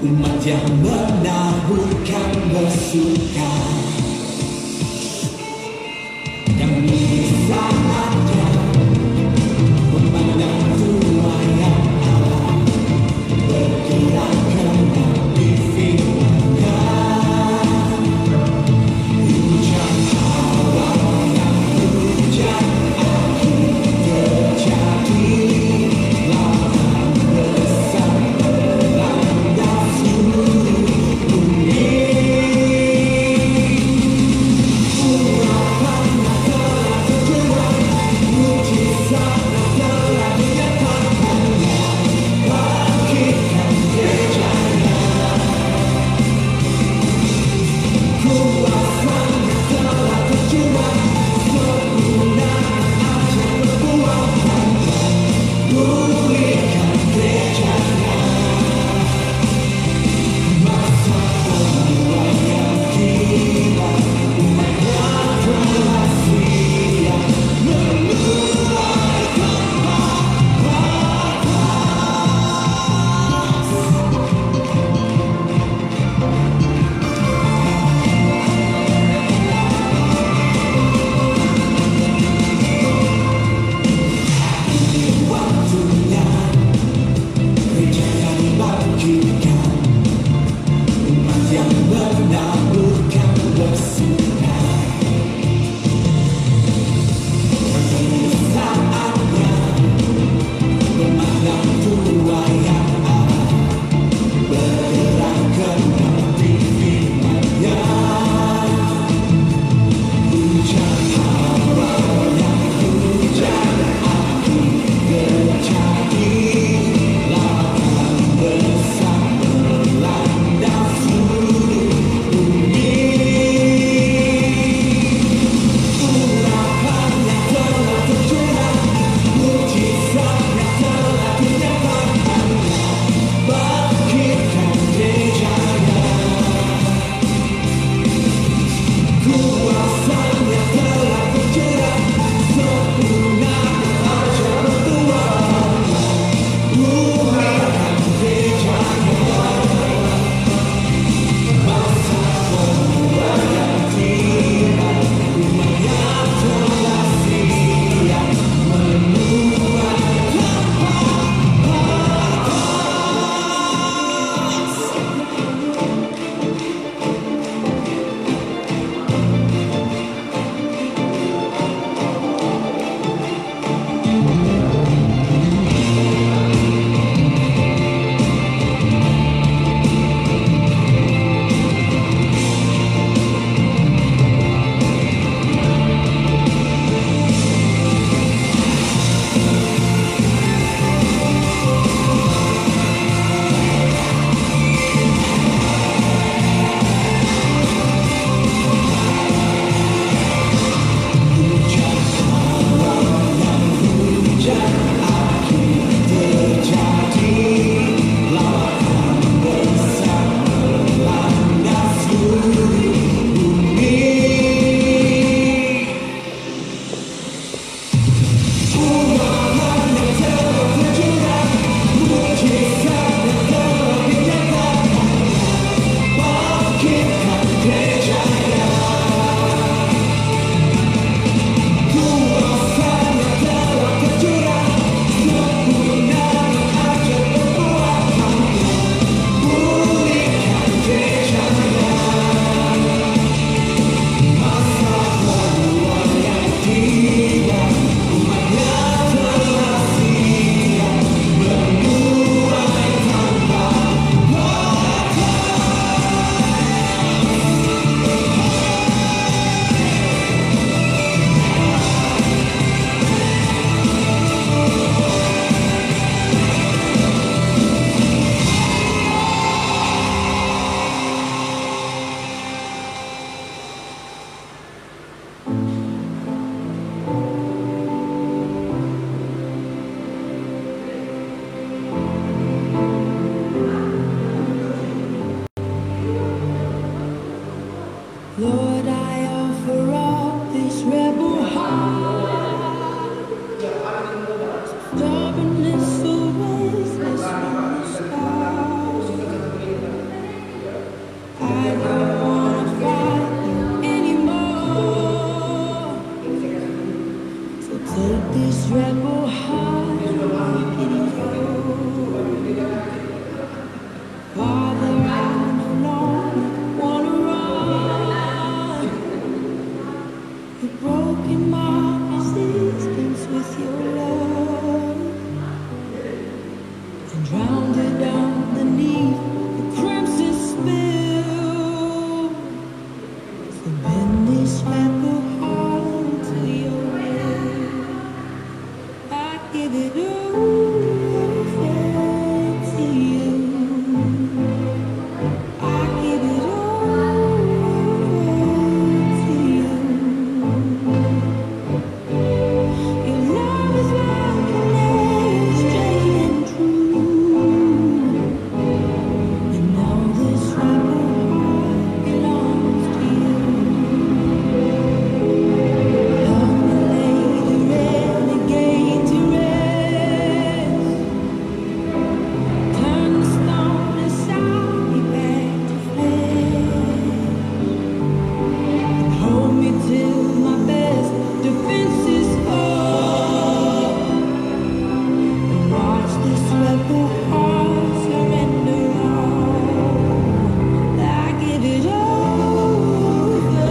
umat yang menaburkan bersuka, yang di saatnya memandang Tuhan yang Allah bergerak kembali firman-Nya. Hujan awal yang hujan akhir terjadi, lautan besar melanda seluruh bumi. Urapannya telah terjual, mujizatnya telah dinyatakannya, bangkitkan gerejanya. Kuasanya telah terjual, sempurnakan ajar kekuatannya, pulihkan gerejanya. Masa penuaian tiba, umatnya telah siap menuai tanpa batas. Ini waktunya gereja yang dibangkitkan, umat yang menaburkan bersuka. Ini saatnya memandang Tuhan yang Allah bergerak kembali firman-Nya. Hujan awal yang hujan akhir terjadi, lautan besar melanda seluruh bumi. Urapannya telah tercurah, mujizatnya telah dinyatakannya, bangkitkan gerejanya. Kuasanya telah tercurah, sempurnakan ajar kekuatannya, pulihkan gerejanya. Masa penuaian tiba, umatnya telah siap menuai tanpa batas. Hujan awal yang hujan akhir terjadi, lautan besar melanda seluruh bumi. Urapannya telah tercurah, mujizatnya telah dinyatakannya, bangkitkan gerejanya. Kuasanya telah tercurah, sempurnakan ajar kekuatannya, pulihkan gerejanya. Masa penuaian tiba, umatnya telah siap menuai tanpa Lord, I offer up this rebel heart. Stubbornness, so restless in the sky. give it over to you. I give it over to you. Your love is like an arrow, straight and true. And now this rebel heart belongs to you. Help me lay the renegade to rest. Turn the stone aside, be back to flesh. Hold me till my best defense is up. Watch this rebel heart surrender all. I give it over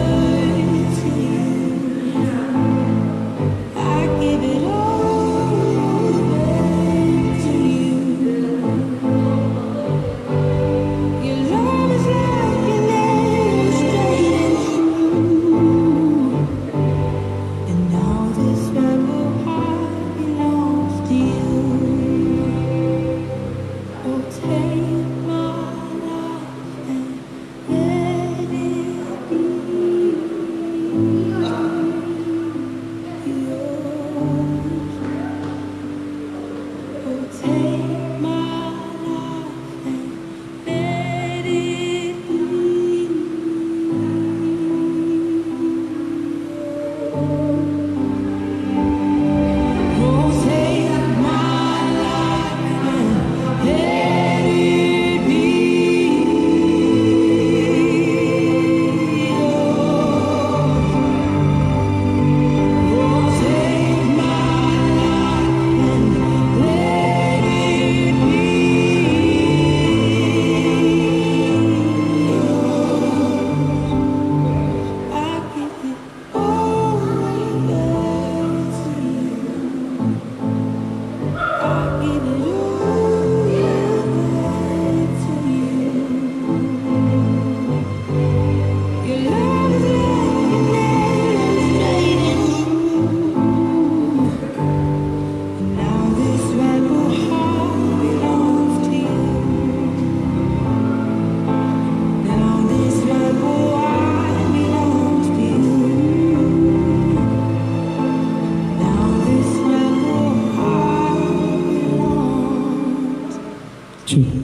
to you. I give it over to you. Your love is like an arrow, straight and true. And now this rebel heart belongs to you. Oh, take my life and let it be yours. Oh, take my life and let it be Oh, take my life and let it be yours. Oh, take my life and let it be yours. I give it over to you. I give it over to you. Your love is like an arrow, straight and true. And now this rebel heart belongs to you. Now this rebel heart belongs to you. Now this rebel heart belongs to you.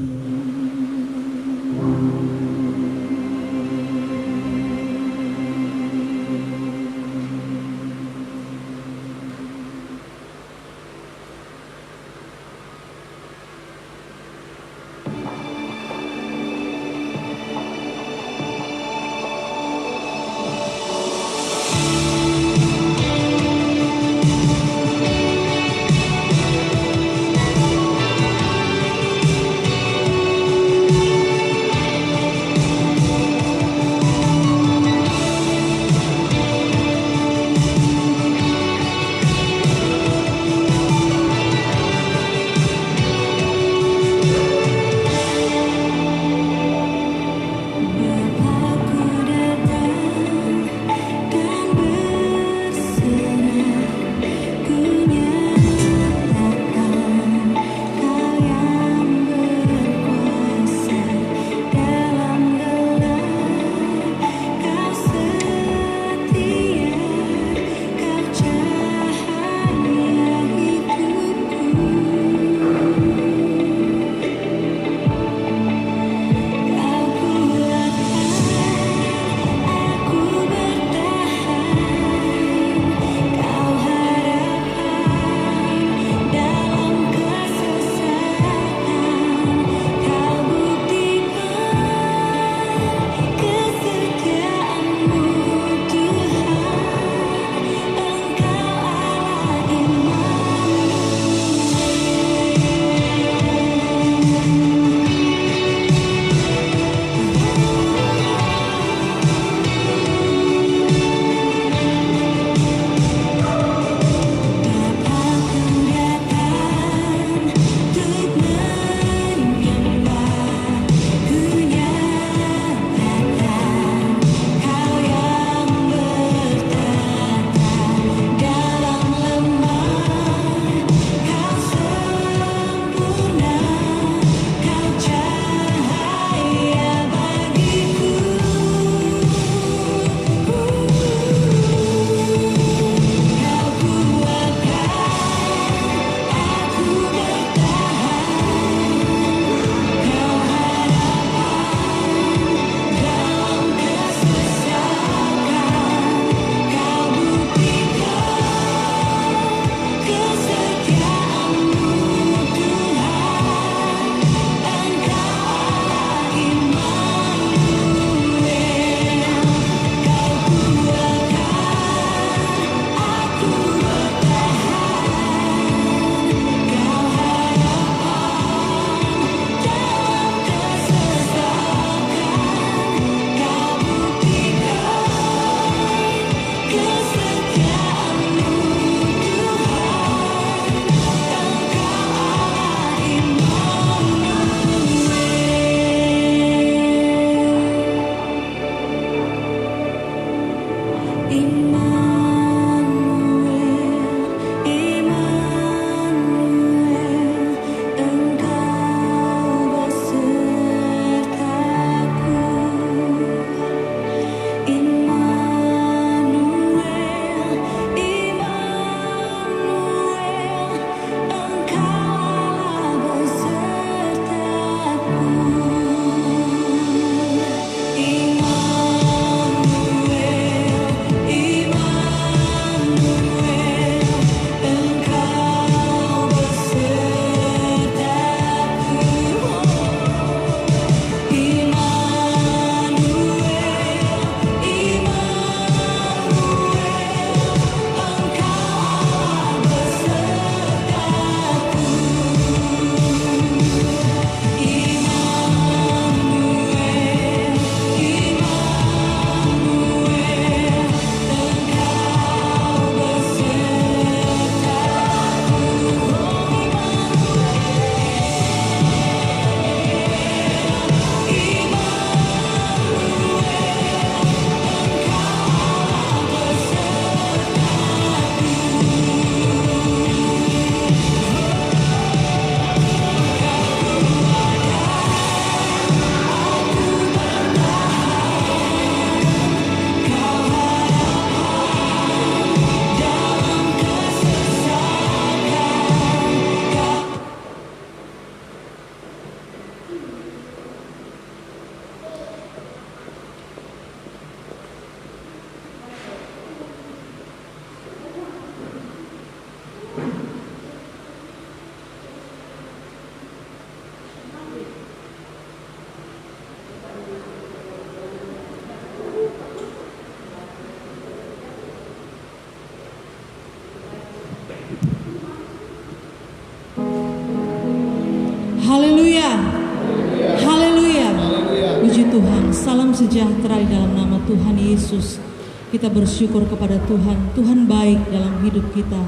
Tuhan, salam sejahtera di dalam nama Tuhan Yesus. Kita bersyukur kepada Tuhan. Tuhan baik dalam hidup kita.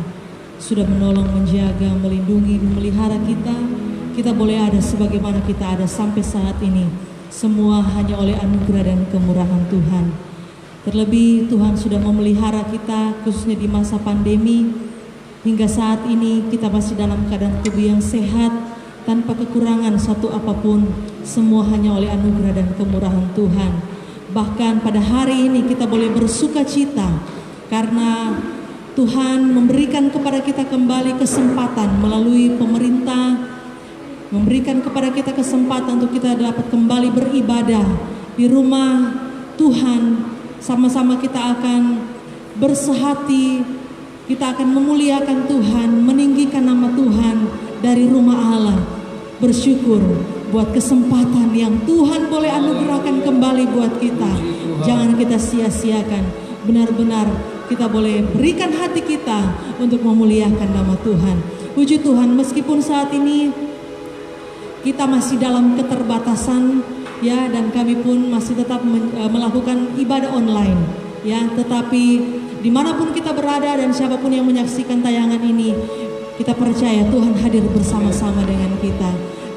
Sudah menolong, menjaga, melindungi, memelihara kita. Kita boleh ada sebagaimana kita ada sampai saat ini. Semua hanya oleh anugerah dan kemurahan Tuhan. Terlebih Tuhan sudah memelihara kita khususnya di masa pandemi. Hingga saat ini kita masih dalam keadaan tubuh yang sehat, tanpa kekurangan satu apapun. Semua hanya oleh anugerah dan kemurahan Tuhan. Bahkan pada hari ini kita boleh bersuka cita karena Tuhan memberikan kepada kita kembali kesempatan melalui pemerintah, memberikan kepada kita kesempatan untuk kita dapat kembali beribadah di rumah Tuhan. Sama-sama kita akan bersehati, kita akan memuliakan Tuhan, meninggikan nama Tuhan dari rumah Allah. Bersyukur buat kesempatan yang Tuhan boleh anugerahkan kembali buat kita. Jangan kita sia-siakan. Benar-benar kita boleh berikan hati kita untuk memuliakan nama Tuhan. Puji Tuhan, meskipun saat ini kita masih dalam keterbatasan ya, dan kami pun masih tetap melakukan ibadah online ya, tetapi dimanapun kita berada dan siapapun yang menyaksikan tayangan ini, kita percaya Tuhan hadir bersama-sama dengan kita.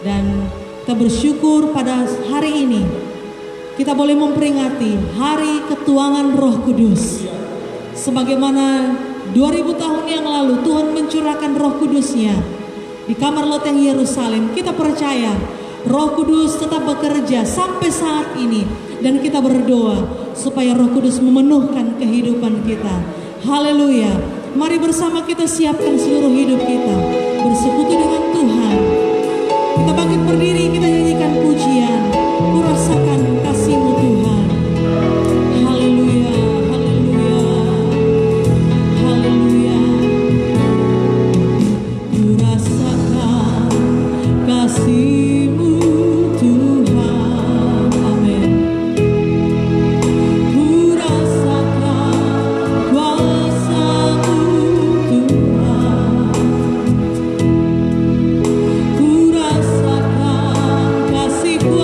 Dan kita bersyukur pada hari ini kita boleh memperingati Hari Ketuangan Roh Kudus. Sebagaimana 2000 tahun yang lalu Tuhan mencurahkan Roh Kudus-Nya di kamar loteng Yerusalem, kita percaya Roh Kudus tetap bekerja sampai saat ini. Dan kita berdoa supaya Roh Kudus memenuhkan kehidupan kita. Haleluya. Mari bersama kita siapkan seluruh hidup kita bersekutu dengan Tuhan. Kita bangkit berdiri, kita nyanyikan pujian. Ku rasakan kasih-Mu Tuhan. Haleluya, haleluya, haleluya. Ku rasakan kasih-Mu Tuhan. Amin. Ku rasakan kuasa-Mu Tuhan. Ku rasakan kasih-Mu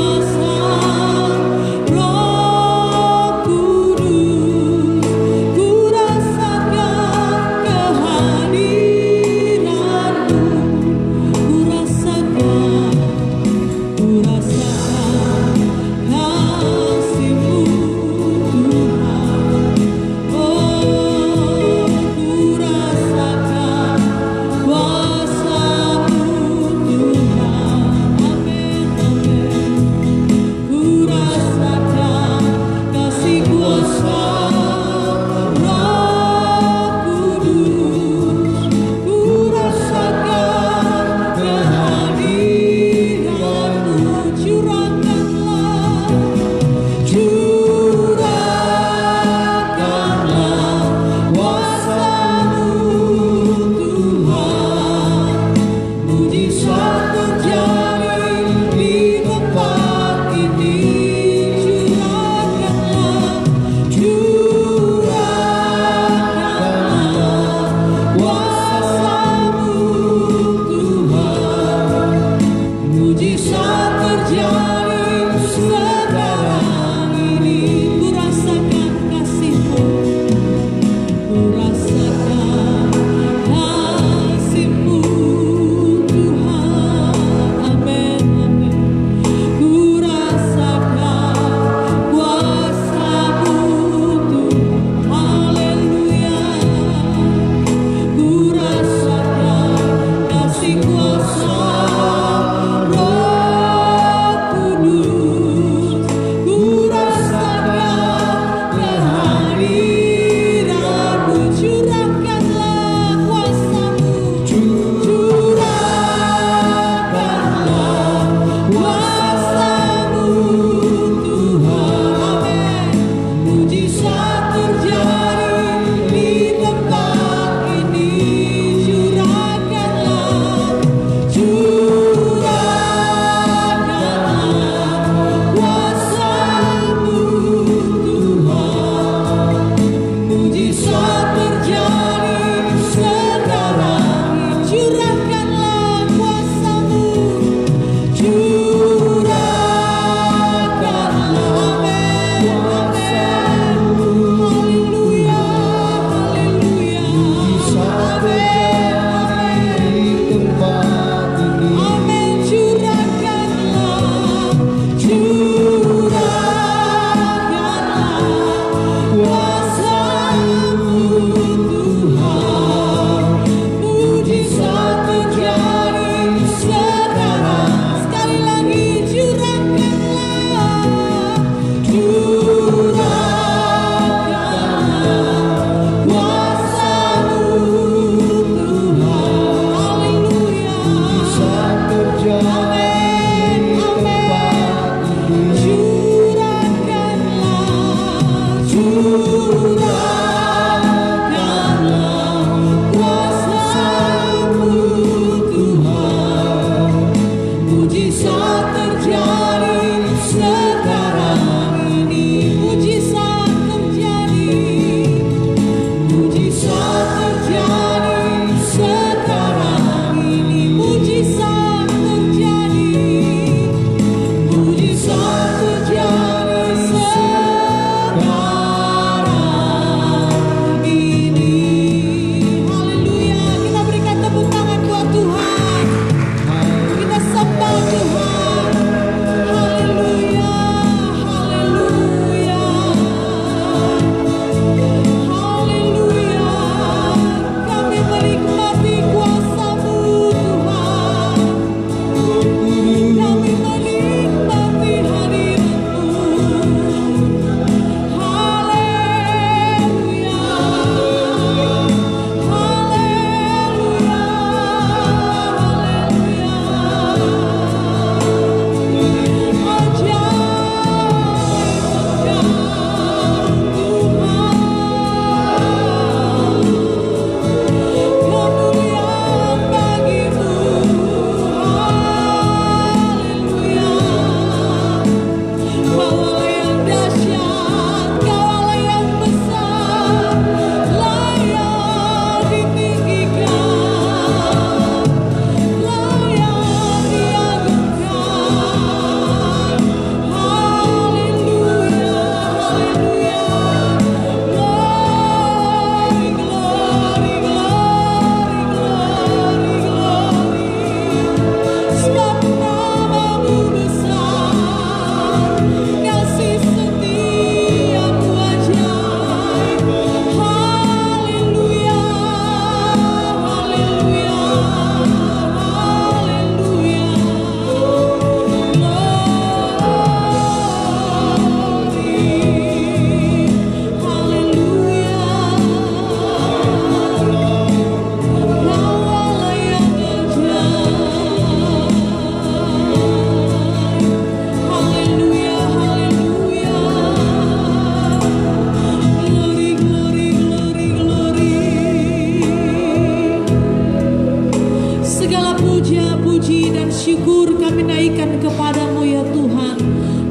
puja, puji dan syukur kami naikkan kepadamu ya Tuhan.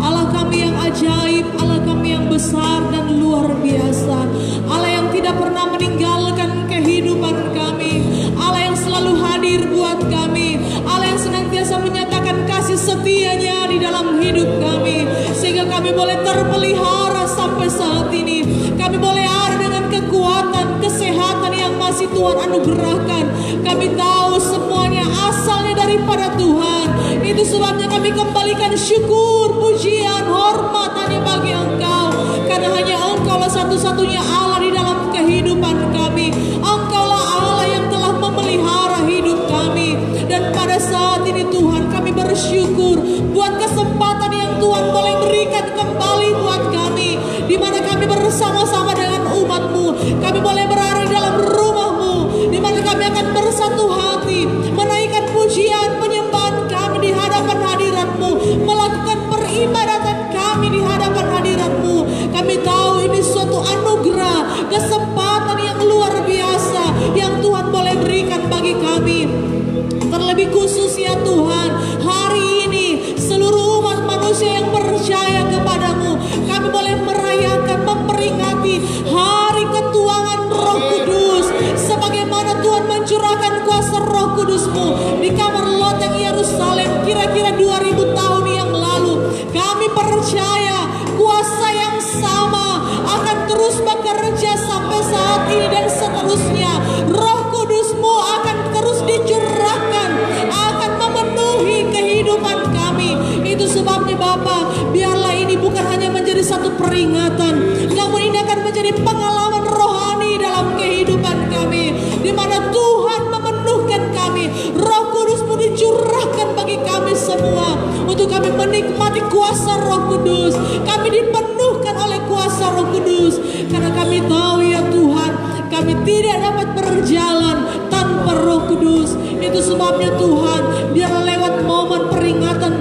Allah kami yang ajaib, Allah kami yang besar dan luar biasa, Allah yang tidak pernah meninggalkan kehidupan kami, Allah yang selalu hadir buat kami, Allah yang senantiasa menyatakan kasih setianya di dalam hidup kami, sehingga kami boleh terpelihara sampai saat ini. Kami boleh ada dengan kekuatan, kesehatan yang masih Tuhan anugerahkan. Kami tahu semuanya asalnya daripada Tuhan. Itu sebabnya kami kembalikan syukur, pujian, hormat hanya bagi Engkau. Karena hanya Engkaulah satu-satunya Allah di dalam kehidupan kami. Engkaulah Allah yang telah memelihara hidup kami. Dan pada saat ini Tuhan, kami bersyukur buat kesempatan yang Tuhan boleh berikan kembali buat kami, di mana kami bersama-sama dengan umat-Mu. Kami boleh berada di dalam rumah-Mu, di mana kami akan bersatu hati menaikkan pujian penyembahan kami di hadapan hadirat-Mu, melakukan peribadatan kami di hadapan hadirat-Mu. Kami tahu ini suatu anugerah, kesempatan yang luar biasa yang Tuhan boleh berikan bagi kami. Terlebih khusus ya Tuhan, hari ini seluruh umat manusia yang percaya kepadamu, kami boleh merayakan, memperingati hari ketuangan Roh Kudus, sebagaimana Tuhan mencurahkan kuasa Roh Kudus-Mu di kamar loteng Yerusalem kira-kira 2000 tahun yang lalu. Kami percaya kuasa yang sama akan terus bekerja sampai saat ini dan seterusnya. Roh Kudus-Mu akan terus dicurahkan, akan memenuhi kehidupan kami. Itu sebabnya Bapa, biarlah ini bukan hanya menjadi satu peringatan, namun ini akan menjadi pengalaman rohani dalam kehidupan kami, di mana Tuhan memenuhkan kami. Roh Kudus-Mu dicurahkan bagi kami semua untuk kami menikmati kuasa Roh Kudus. Kami dipenuhkan oleh kuasa Roh Kudus, karena kami tahu ya Tuhan, kami tidak dapat berjalan tanpa Roh Kudus. Itu sebabnya Tuhan, biar lewat momen peringatan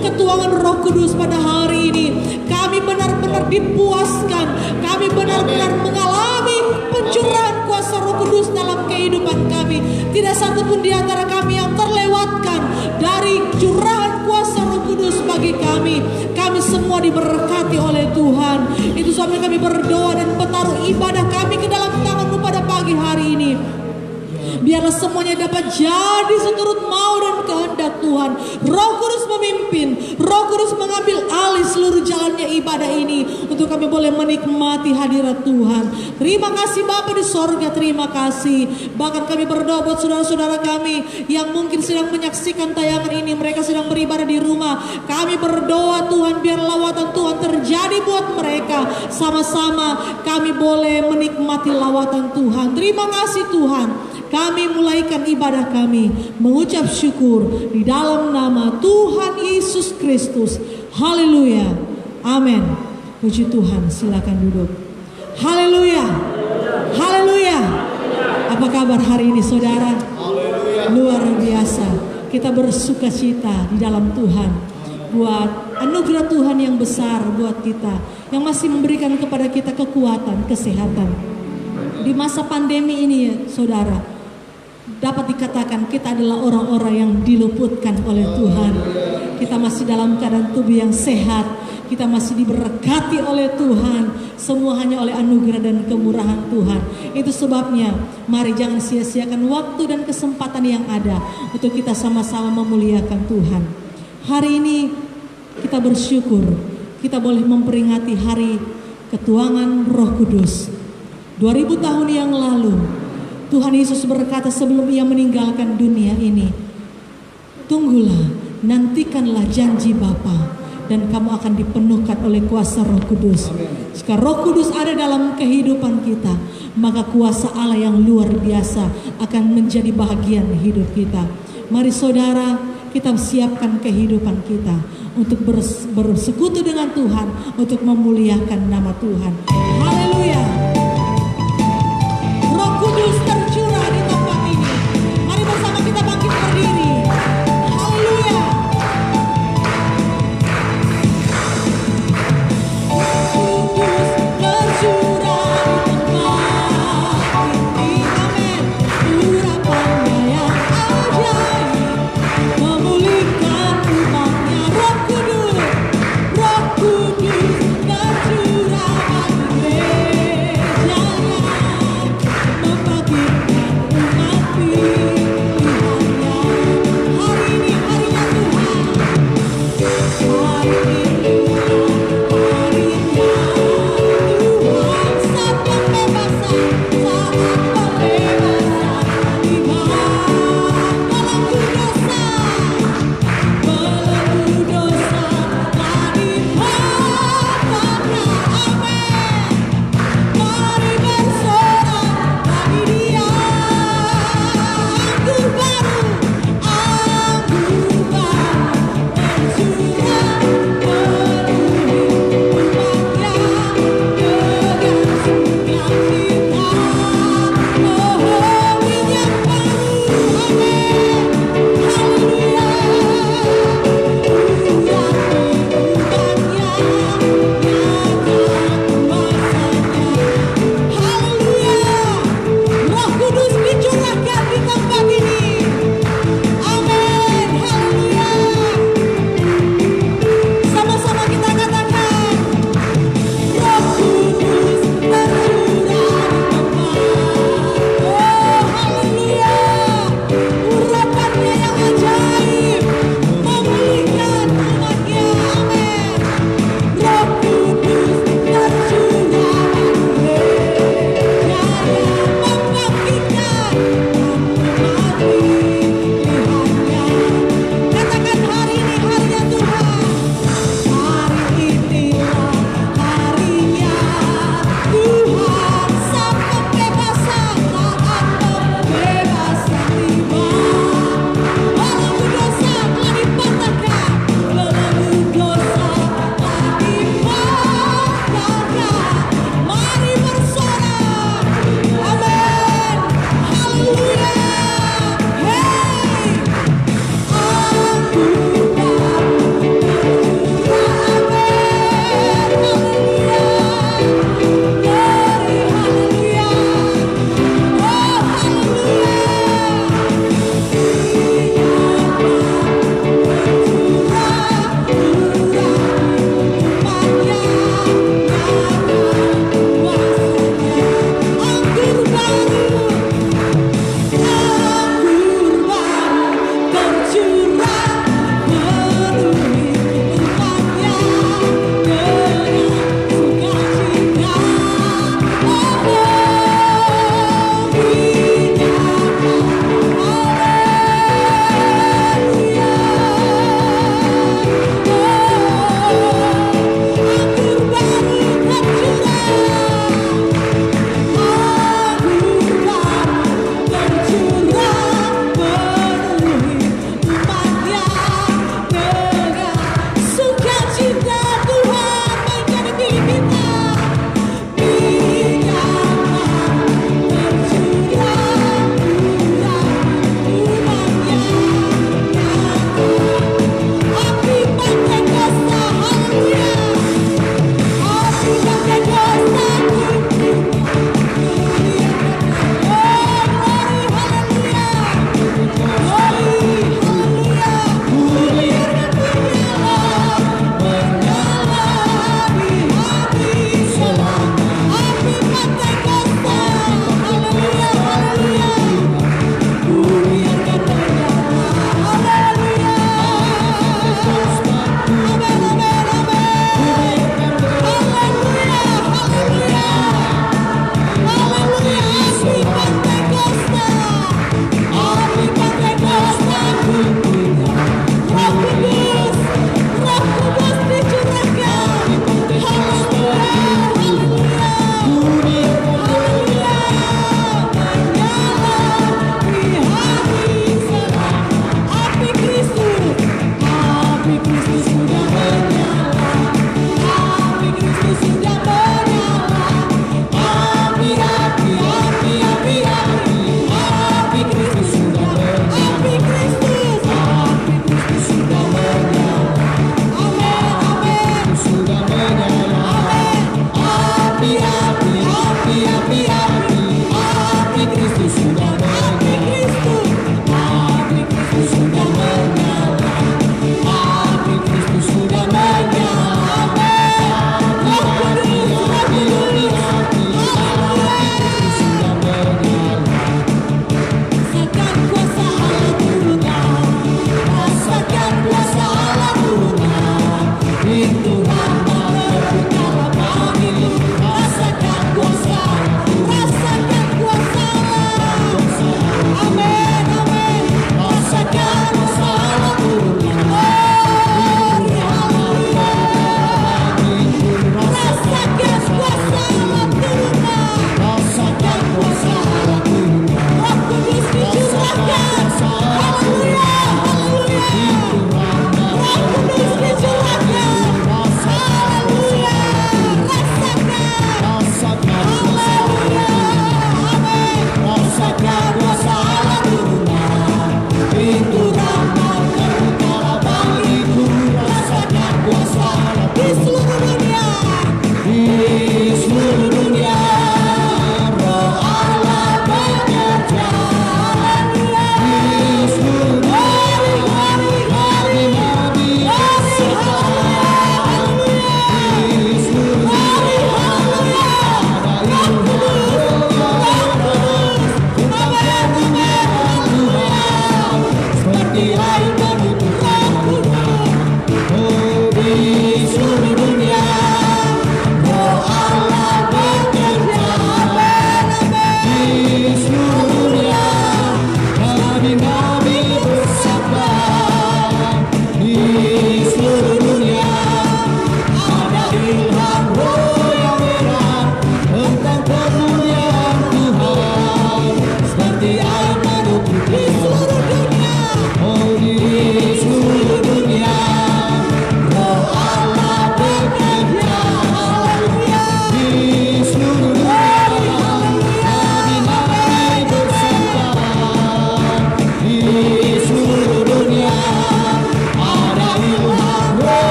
ketuangan Roh Kudus pada hari ini, kami benar-benar dipuaskan, kami benar-benar mengalami pencurahan kuasa Roh Kudus dalam kehidupan kami. Tidak satupun di antara kami yang terlewatkan dari curahan kuasa Roh Kudus bagi kami. Kami semua diberkati oleh Tuhan. Itu sebabnya kami berdoa dan menaruh ibadah kami ke dalam tangan-Mu pada pagi hari ini. Biarlah semuanya dapat jadi seturut mau dan kehendak Tuhan. Roh Kudus memimpin, Roh Kudus mengambil alih seluruh jalannya ibadah ini, untuk kami boleh menikmati hadirat Tuhan. Terima kasih Bapa di sorga, terima kasih. Bahkan kami berdoa buat saudara-saudara kami yang mungkin sedang menyaksikan tayangan ini, mereka sedang beribadah di rumah. Kami berdoa Tuhan, biar lawatan Tuhan terjadi buat mereka. Sama-sama kami boleh menikmati lawatan Tuhan. Terima kasih Tuhan. Kami mulaikan ibadah kami mengucap syukur di dalam nama Tuhan Yesus Kristus. Haleluya. Amin. Puji Tuhan, silakan duduk. Haleluya. Haleluya. Apa kabar hari ini saudara? Luar biasa. Kita bersuka cita di dalam Tuhan buat anugerah Tuhan yang besar buat kita, yang masih memberikan kepada kita kekuatan, kesehatan. Di masa pandemi ini ya saudara, dapat dikatakan kita adalah orang-orang yang diluputkan oleh Tuhan. Kita masih dalam keadaan tubuh yang sehat, kita masih diberkati oleh Tuhan. Semua hanya oleh anugerah dan kemurahan Tuhan. Itu sebabnya mari jangan sia-siakan waktu dan kesempatan yang ada untuk kita sama-sama memuliakan Tuhan. Hari ini kita bersyukur kita boleh memperingati hari ketuangan Roh Kudus. 2000 tahun yang lalu Tuhan Yesus berkata sebelum Ia meninggalkan dunia ini, tunggulah, nantikanlah janji Bapa, dan kamu akan dipenuhkan oleh kuasa Roh Kudus. Jika Roh Kudus ada dalam kehidupan kita, maka kuasa Allah yang luar biasa akan menjadi bahagian hidup kita. Mari saudara, kita siapkan kehidupan kita untuk bersekutu dengan Tuhan, untuk memuliakan nama Tuhan. Haleluya. Roh Kudus tercurah di tempat ini. Mari bersama kita bangkit berdiri. Haleluya. Kudus tercurah di tempat ini. Amin. Urapannya yang ajaib.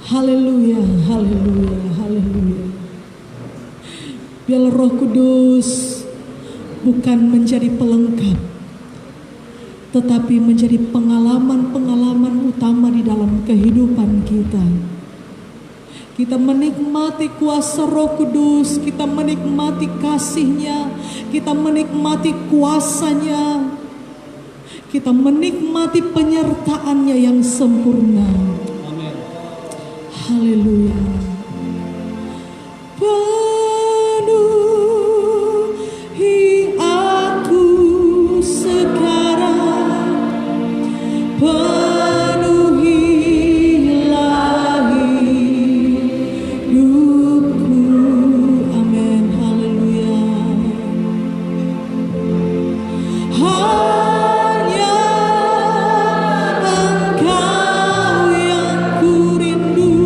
Haleluya, haleluya, haleluya. Biarlah Roh Kudus bukan menjadi pelengkap, tetapi menjadi pengalaman-pengalaman utama di dalam kehidupan kita. Kita menikmati kuasa Roh Kudus, kita menikmati kasih-Nya, kita menikmati kuasa-Nya, kita menikmati penyertaan-Nya yang sempurna. Haleluya. Penuhi aku sekarang, penuhilah hidupku. Amin. Haleluya. Hanya Engkau yang ku rindu.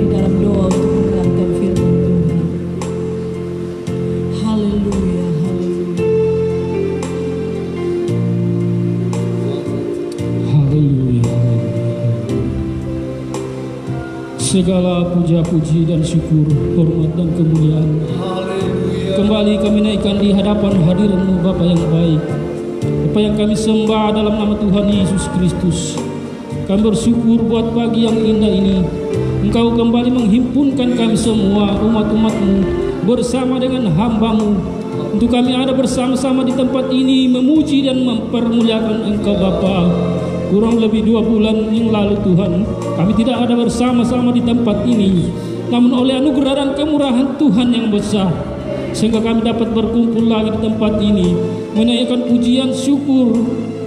di dalam doa untuk mendengarkan firman Tuhan. Haleluya, haleluya. Haleluya. Segala puja-puji dan syukur, hormat dan kemuliaan kembali kami naikkan di hadapan hadirat-Mu Bapa yang baik. Apa yang kami sembah dalam nama Tuhan Yesus Kristus. Kami bersyukur buat pagi yang indah ini. Engkau kembali menghimpunkan kami semua umat-umat-Mu bersama dengan hamba-Mu, untuk kami ada bersama-sama di tempat ini memuji dan mempermuliakan Engkau Bapa. Kurang lebih 2 bulan yang lalu Tuhan, kami tidak ada bersama-sama di tempat ini. Namun oleh anugerah dan kemurahan Tuhan yang besar, sehingga kami dapat berkumpul lagi di tempat ini, menaikkan pujian syukur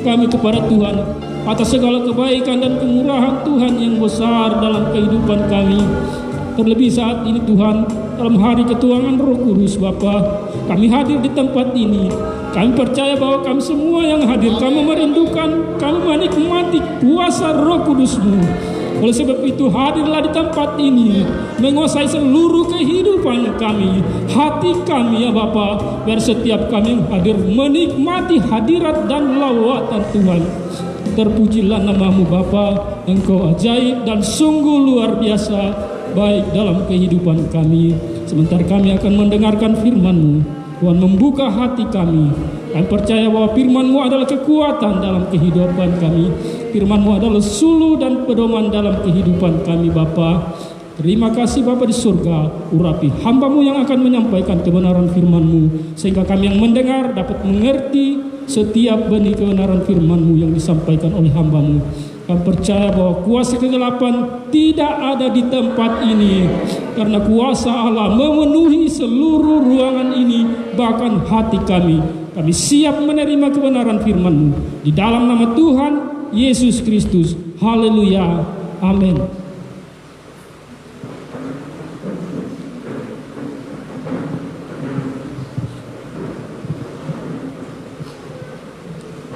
kami kepada Tuhan atas segala kebaikan dan kemurahan Tuhan yang besar dalam kehidupan kami. Terlebih saat ini Tuhan, dalam hari ketuangan Roh Kudus Bapa, kami hadir di tempat ini. Kami percaya bahwa kami semua yang hadir, kami merindukan, kami menikmati kuasa Roh Kudus-Mu. Oleh sebab itu hadirlah di tempat ini, menguasai seluruh kehidupan kami, hati kami ya Bapa, biar setiap kami yang hadir menikmati hadirat dan lawatan Tuhan. Terpujilah nama-Mu Bapa, Engkau ajaib dan sungguh luar biasa, baik dalam kehidupan kami. Sebentar kami akan mendengarkan firman-Mu, Tuhan membuka hati kami. Kami percaya bahwa firman-Mu adalah kekuatan dalam kehidupan kami. Firman-Mu adalah suluh dan pedoman dalam kehidupan kami Bapa. Terima kasih Bapa di surga, urapi hamba-Mu yang akan menyampaikan kebenaran firman-Mu, sehingga kami yang mendengar dapat mengerti setiap benih kebenaran firman-Mu yang disampaikan oleh hamba-Mu. Kami percaya bahwa kuasa kegelapan tidak ada di tempat ini, karena kuasa Allah memenuhi seluruh ruangan ini, bahkan hati kami. Kami siap menerima kebenaran firman-Mu di dalam nama Tuhan Yesus Kristus. Haleluya. Amin.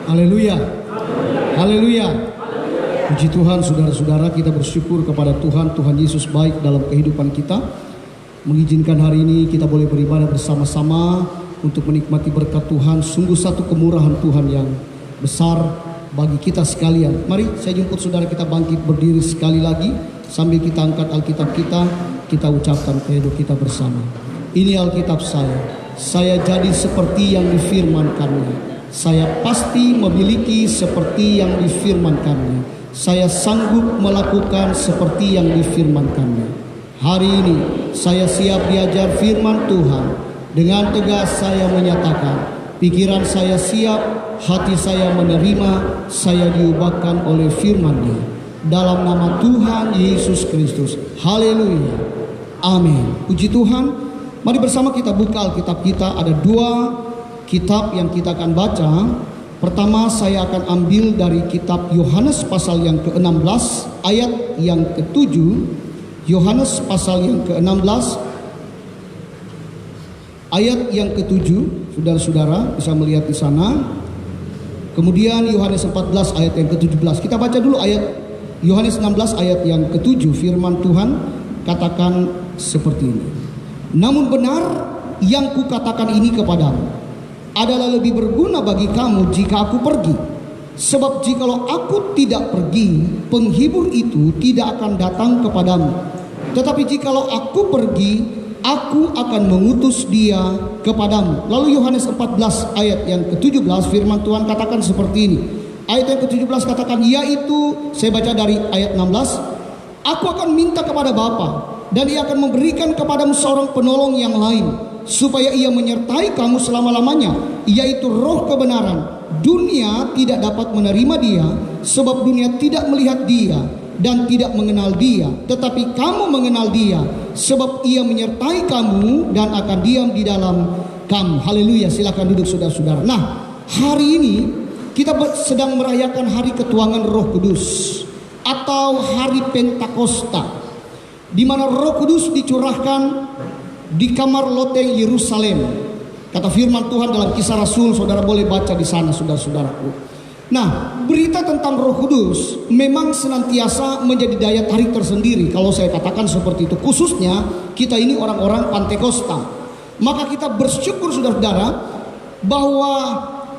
Haleluya. Haleluya. Puji Tuhan, saudara-saudara, kita bersyukur kepada Tuhan. Tuhan Yesus baik dalam kehidupan kita. Mengizinkan hari ini kita boleh beribadah bersama-sama untuk menikmati berkat Tuhan. Sungguh satu kemurahan Tuhan yang besar bagi kita sekalian. Mari saya jemput saudara kita bangkit berdiri sekali lagi. Sambil kita angkat Alkitab kita ucapkan credo kita bersama. Ini Alkitab saya jadi seperti yang difirmankannya. Saya pasti memiliki seperti yang difirmankannya. Saya sanggup melakukan seperti yang difirmankannya. Hari ini saya siap diajar firman Tuhan. Dengan tegas saya menyatakan, pikiran saya siap, hati saya menerima, saya diubahkan oleh firman-Nya. Dalam nama Tuhan Yesus Kristus. Haleluya. Amin. Puji Tuhan. Mari bersama kita buka Alkitab kita. Ada 2 kitab yang kita akan baca. Pertama saya akan ambil dari kitab Yohanes pasal yang ke-16 ayat yang ke-7. Yohanes pasal yang ke-16 ayat yang ke-7. Saudara-saudara bisa melihat di sana. Kemudian Yohanes 14 ayat yang ke-17. Kita baca dulu ayat Yohanes 16 ayat yang ke-7. Firman Tuhan katakan seperti ini. Namun benar yang kukatakan ini kepadamu adalah lebih berguna bagi kamu jika aku pergi. Sebab jikalau aku tidak pergi, penghibur itu tidak akan datang kepadamu. Tetapi jikalau aku pergi, aku akan mengutus dia kepadamu. Lalu Yohanes 14 ayat yang ke-17 firman Tuhan katakan seperti ini. Ayat yang ke-17 katakan, yaitu saya baca dari ayat 16. Aku akan minta kepada Bapa, dan Ia akan memberikan kepadamu seorang penolong yang lain, supaya Ia menyertai kamu selama-lamanya, yaitu Roh kebenaran. Dunia tidak dapat menerima Dia, sebab dunia tidak melihat Dia dan tidak mengenal Dia. Tetapi kamu mengenal Dia, sebab Ia menyertai kamu dan akan diam di dalam kamu. Haleluya. Silakan duduk saudara-saudara. Nah, hari ini kita sedang merayakan hari ketuangan Roh Kudus atau hari Pentakosta, di mana Roh Kudus dicurahkan di kamar loteng Yerusalem. Kata firman Tuhan dalam Kisah Rasul, saudara boleh baca di sana saudara-saudaraku. Nah, berita tentang Roh Kudus memang senantiasa menjadi daya tarik tersendiri kalau saya katakan seperti itu. Khususnya kita ini orang-orang Pantekosta. Maka kita bersyukur saudara-saudara bahwa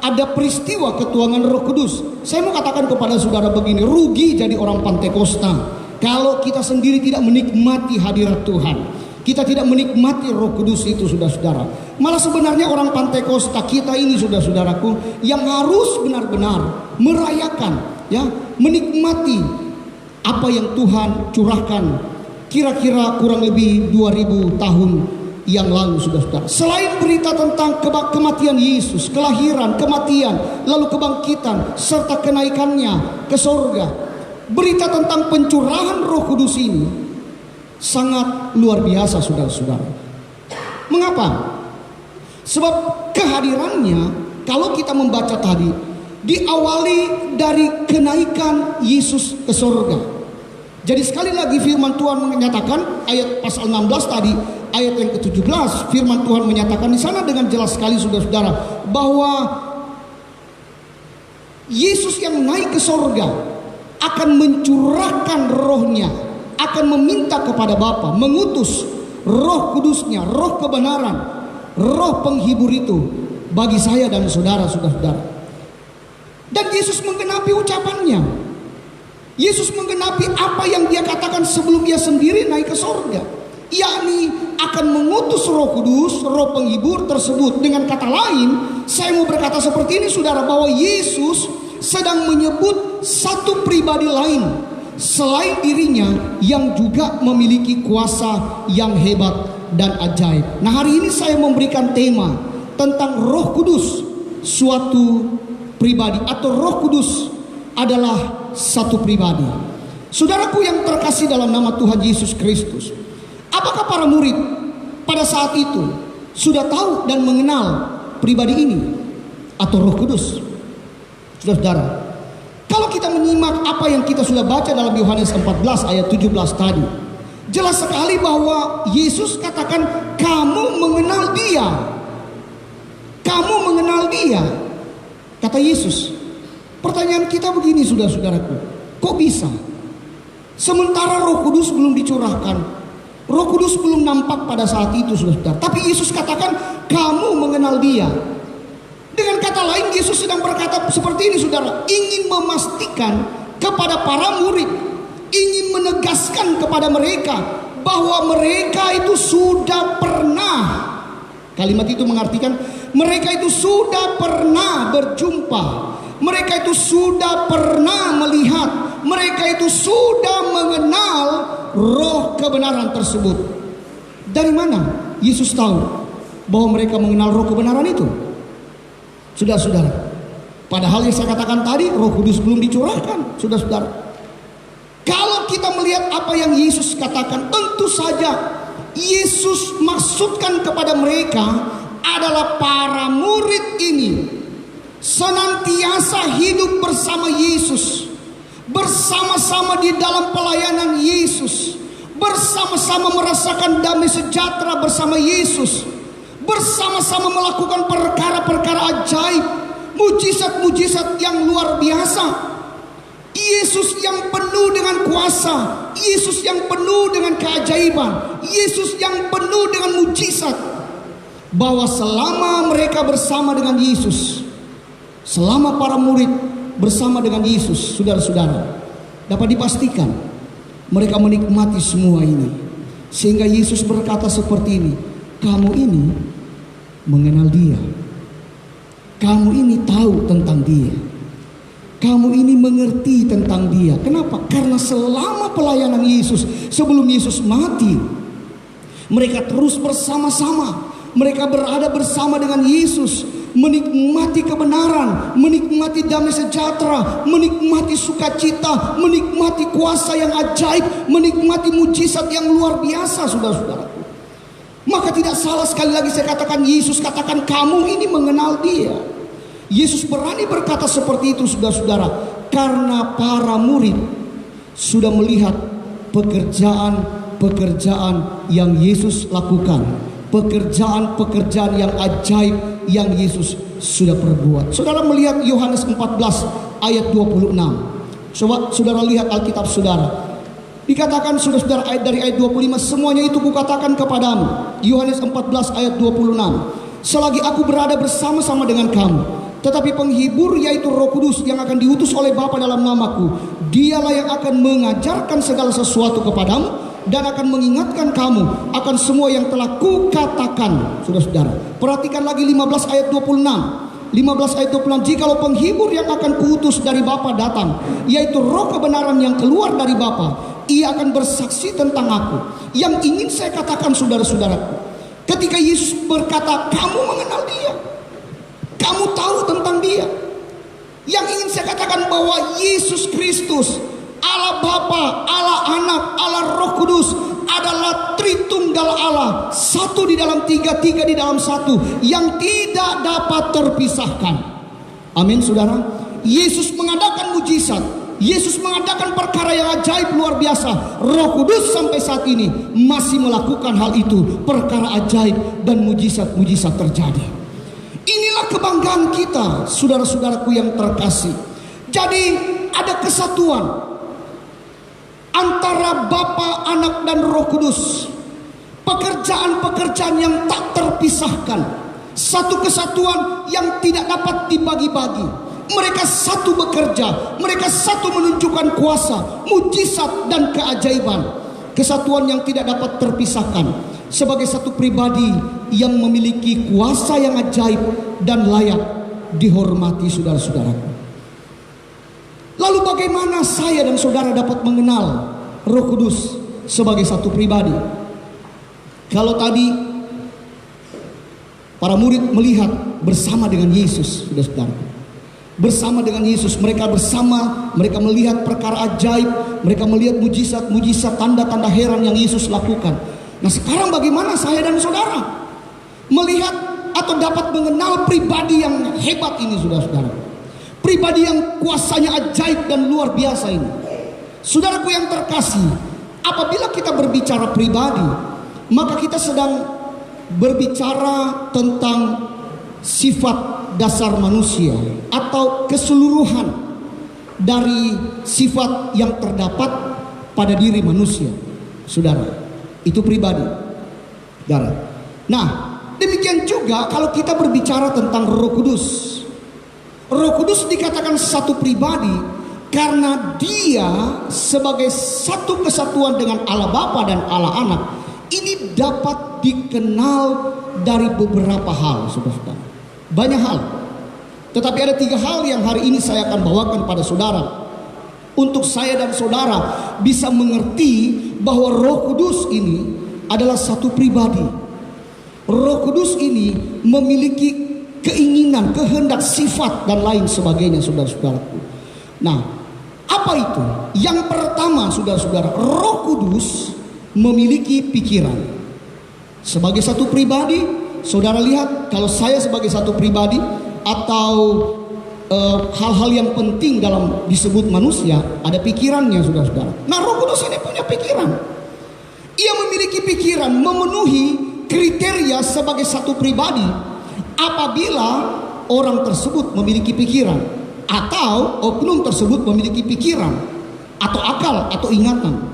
ada peristiwa ketuangan Roh Kudus. Saya mau katakan kepada saudara begini, rugi jadi orang Pantekosta kalau kita sendiri tidak menikmati hadirat Tuhan. Kita tidak menikmati Roh Kudus itu, saudara-saudara. Malah sebenarnya orang Pantekosta kita ini, saudara-saudaraku, yang harus benar-benar merayakan, ya, menikmati apa yang Tuhan curahkan kira-kira kurang lebih 2000 tahun yang lalu, saudara-saudara. Selain berita tentang kematian Yesus, kelahiran, kematian, lalu kebangkitan, serta kenaikannya ke sorga, berita tentang pencurahan Roh Kudus ini sangat luar biasa, saudara-saudara. Mengapa? Sebab kehadirannya, kalau kita membaca tadi, diawali dari kenaikan Yesus ke sorga. Jadi sekali lagi firman Tuhan menyatakan, ayat pasal 16 tadi, ayat yang ke-17, firman Tuhan menyatakan di sana dengan jelas sekali, saudara-saudara, bahwa Yesus yang naik ke sorga akan mencurahkan rohnya, akan meminta kepada Bapa, mengutus Roh Kudusnya, Roh kebenaran, Roh penghibur itu bagi saya dan saudara-saudara. Dan Yesus menggenapi ucapannya. Yesus menggenapi apa yang dia katakan sebelum dia sendiri naik ke sorga, yakni akan mengutus Roh Kudus, Roh penghibur tersebut. Dengan kata lain, saya mau berkata seperti ini, saudara, bahwa Yesus sedang menyebut satu pribadi lain selain dirinya yang juga memiliki kuasa yang hebat dan ajaib. Nah, hari ini saya memberikan tema tentang Roh Kudus, suatu pribadi, atau Roh Kudus adalah satu pribadi. Saudaraku yang terkasih dalam nama Tuhan Yesus Kristus, apakah para murid pada saat itu sudah tahu dan mengenal pribadi ini atau Roh Kudus? Saudara-saudara, kalau kita menyimak apa yang kita sudah baca dalam Yohanes 14 ayat 17 tadi, jelas sekali bahwa Yesus katakan, kamu mengenal dia. Kamu mengenal dia, kata Yesus. Pertanyaan kita begini, saudara-saudaraku, kok bisa? Sementara Roh Kudus belum dicurahkan, Roh Kudus belum nampak pada saat itu, saudara-saudara. Tapi Yesus katakan, kamu mengenal dia. Dengan kata lain, Yesus sedang berkata seperti ini, saudara, ingin memastikan kepada para murid, ingin menegaskan kepada mereka bahwa mereka itu sudah pernah, kalimat itu mengartikan mereka itu sudah pernah berjumpa, mereka itu sudah pernah melihat, mereka itu sudah mengenal roh kebenaran tersebut. Dari mana Yesus tahu bahwa mereka mengenal roh kebenaran itu? Saudara-saudara, padahal yang saya katakan tadi, Roh Kudus belum dicurahkan, saudara-saudara. Kalau kita melihat apa yang Yesus katakan, tentu saja Yesus maksudkan kepada mereka adalah para murid ini senantiasa hidup bersama Yesus, bersama-sama di dalam pelayanan Yesus, bersama-sama merasakan damai sejahtera bersama Yesus, bersama-sama melakukan perkara-perkara ajaib, mujizat-mujizat yang luar biasa. Yesus yang penuh dengan kuasa, Yesus yang penuh dengan keajaiban, Yesus yang penuh dengan mujizat. Bahwa selama mereka bersama dengan Yesus, selama para murid bersama dengan Yesus, saudara-saudara, dapat dipastikan mereka menikmati semua ini. Sehingga Yesus berkata seperti ini, kamu ini mengenal dia, kamu ini tahu tentang dia, kamu ini mengerti tentang dia. Kenapa? Karena selama pelayanan Yesus, sebelum Yesus mati, mereka terus bersama-sama, mereka berada bersama dengan Yesus, menikmati kebenaran, menikmati damai sejahtera, menikmati sukacita, menikmati kuasa yang ajaib, menikmati mujizat yang luar biasa, saudara-saudara. Maka tidak salah sekali lagi saya katakan, Yesus katakan kamu ini mengenal dia. Yesus berani berkata seperti itu, saudara-saudara, karena para murid sudah melihat pekerjaan-pekerjaan yang Yesus lakukan, pekerjaan-pekerjaan yang ajaib yang Yesus sudah perbuat. Saudara melihat Yohanes 14 ayat 26. Coba saudara lihat Alkitab saudara. Dikatakan saudara-saudara dari ayat 25, semuanya itu kukatakan kepadamu. Yohanes 14 ayat 26. Selagi aku berada bersama-sama dengan kamu, tetapi penghibur yaitu Roh Kudus yang akan diutus oleh Bapa dalam namaku, dialah yang akan mengajarkan segala sesuatu kepadamu dan akan mengingatkan kamu akan semua yang telah kukatakan. Saudara-saudara, perhatikan lagi 15 ayat 26. 15 ayat 26, jikalau penghibur yang akan kuutus dari Bapa datang, yaitu Roh kebenaran yang keluar dari Bapa, ia akan bersaksi tentang aku. Yang ingin saya katakan saudara-saudaraku, ketika Yesus berkata kamu mengenal dia, kamu tahu tentang dia. Yang ingin saya katakan bahwa Yesus Kristus, Allah Bapa, Allah Anak, Allah Roh Kudus adalah Tritunggal Allah, satu di dalam tiga, tiga di dalam satu, yang tidak dapat terpisahkan. Amin saudara. Yesus mengadakan mujizat, Yesus mengadakan perkara yang ajaib luar biasa. Roh Kudus sampai saat ini masih melakukan hal itu. Perkara ajaib dan mujizat-mujizat terjadi. Inilah kebanggaan kita, saudara-saudaraku yang terkasih. Jadi ada kesatuan antara Bapa, Anak dan Roh Kudus. Pekerjaan-pekerjaan yang tak terpisahkan. Satu kesatuan yang tidak dapat dibagi-bagi. Mereka satu bekerja, mereka satu menunjukkan kuasa, mujizat dan keajaiban. Kesatuan yang tidak dapat terpisahkan sebagai satu pribadi yang memiliki kuasa yang ajaib dan layak dihormati, saudara-saudaraku. Lalu bagaimana saya dan saudara dapat mengenal Roh Kudus sebagai satu pribadi? Kalau tadi para murid melihat bersama dengan Yesus, saudara-saudara. Bersama dengan Yesus, mereka bersama, mereka melihat perkara ajaib, mereka melihat mujizat-mujizat, tanda-tanda heran yang Yesus lakukan. Nah sekarang bagaimana saya dan saudara melihat atau dapat mengenal pribadi yang hebat ini, saudara-saudara? Pribadi yang kuasanya ajaib dan luar biasa ini. Saudaraku yang terkasih, apabila kita berbicara pribadi, maka kita sedang berbicara tentang sifat dasar manusia atau keseluruhan dari sifat yang terdapat pada diri manusia. Saudara, itu pribadi. Saudara. Nah, demikian juga kalau kita berbicara tentang Roh Kudus. Roh Kudus dikatakan satu pribadi karena dia sebagai satu kesatuan dengan Allah Bapa dan Allah Anak. Ini dapat dikenal dari beberapa hal, saudara-saudara. Banyak hal. Tetapi ada 3 hal yang hari ini saya akan bawakan pada saudara, untuk saya dan saudara bisa mengerti bahwa Roh Kudus ini adalah satu pribadi. Roh Kudus ini memiliki keinginan, kehendak, sifat dan lain sebagainya, saudara-saudaraku. Nah, apa itu? Yang pertama, saudara-saudara, Roh Kudus memiliki pikiran. Sebagai satu pribadi, saudara lihat, kalau saya sebagai satu pribadi atau hal-hal yang penting dalam disebut manusia, ada pikirannya, saudara-saudara. Nah, Roh Kudus ini punya pikiran. Ia memiliki pikiran, memenuhi kriteria sebagai satu pribadi apabila orang tersebut memiliki pikiran atau oknum tersebut memiliki pikiran atau akal atau ingatan.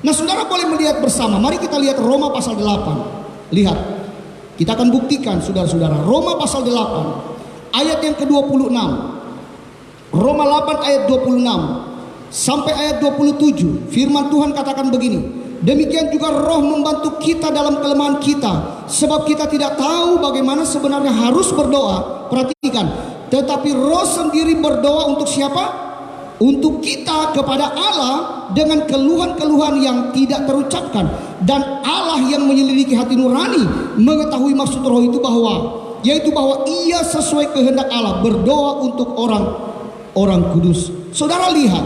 Nah, saudara boleh melihat bersama. Mari kita lihat Roma pasal 8. Lihat. Kita akan buktikan, saudara-saudara. Roma pasal 8 ayat yang ke-26. Roma 8 ayat 26 sampai ayat 27. Firman Tuhan katakan begini. Demikian juga Roh membantu kita dalam kelemahan kita, sebab kita tidak tahu bagaimana sebenarnya harus berdoa. Perhatikan. Tetapi Roh sendiri berdoa untuk siapa? Untuk kita kepada Allah dengan keluhan-keluhan yang tidak terucapkan. Dan Allah yang menyelidiki hati nurani mengetahui maksud Roh itu yaitu bahwa ia sesuai kehendak Allah berdoa untuk orang kudus. Saudara lihat,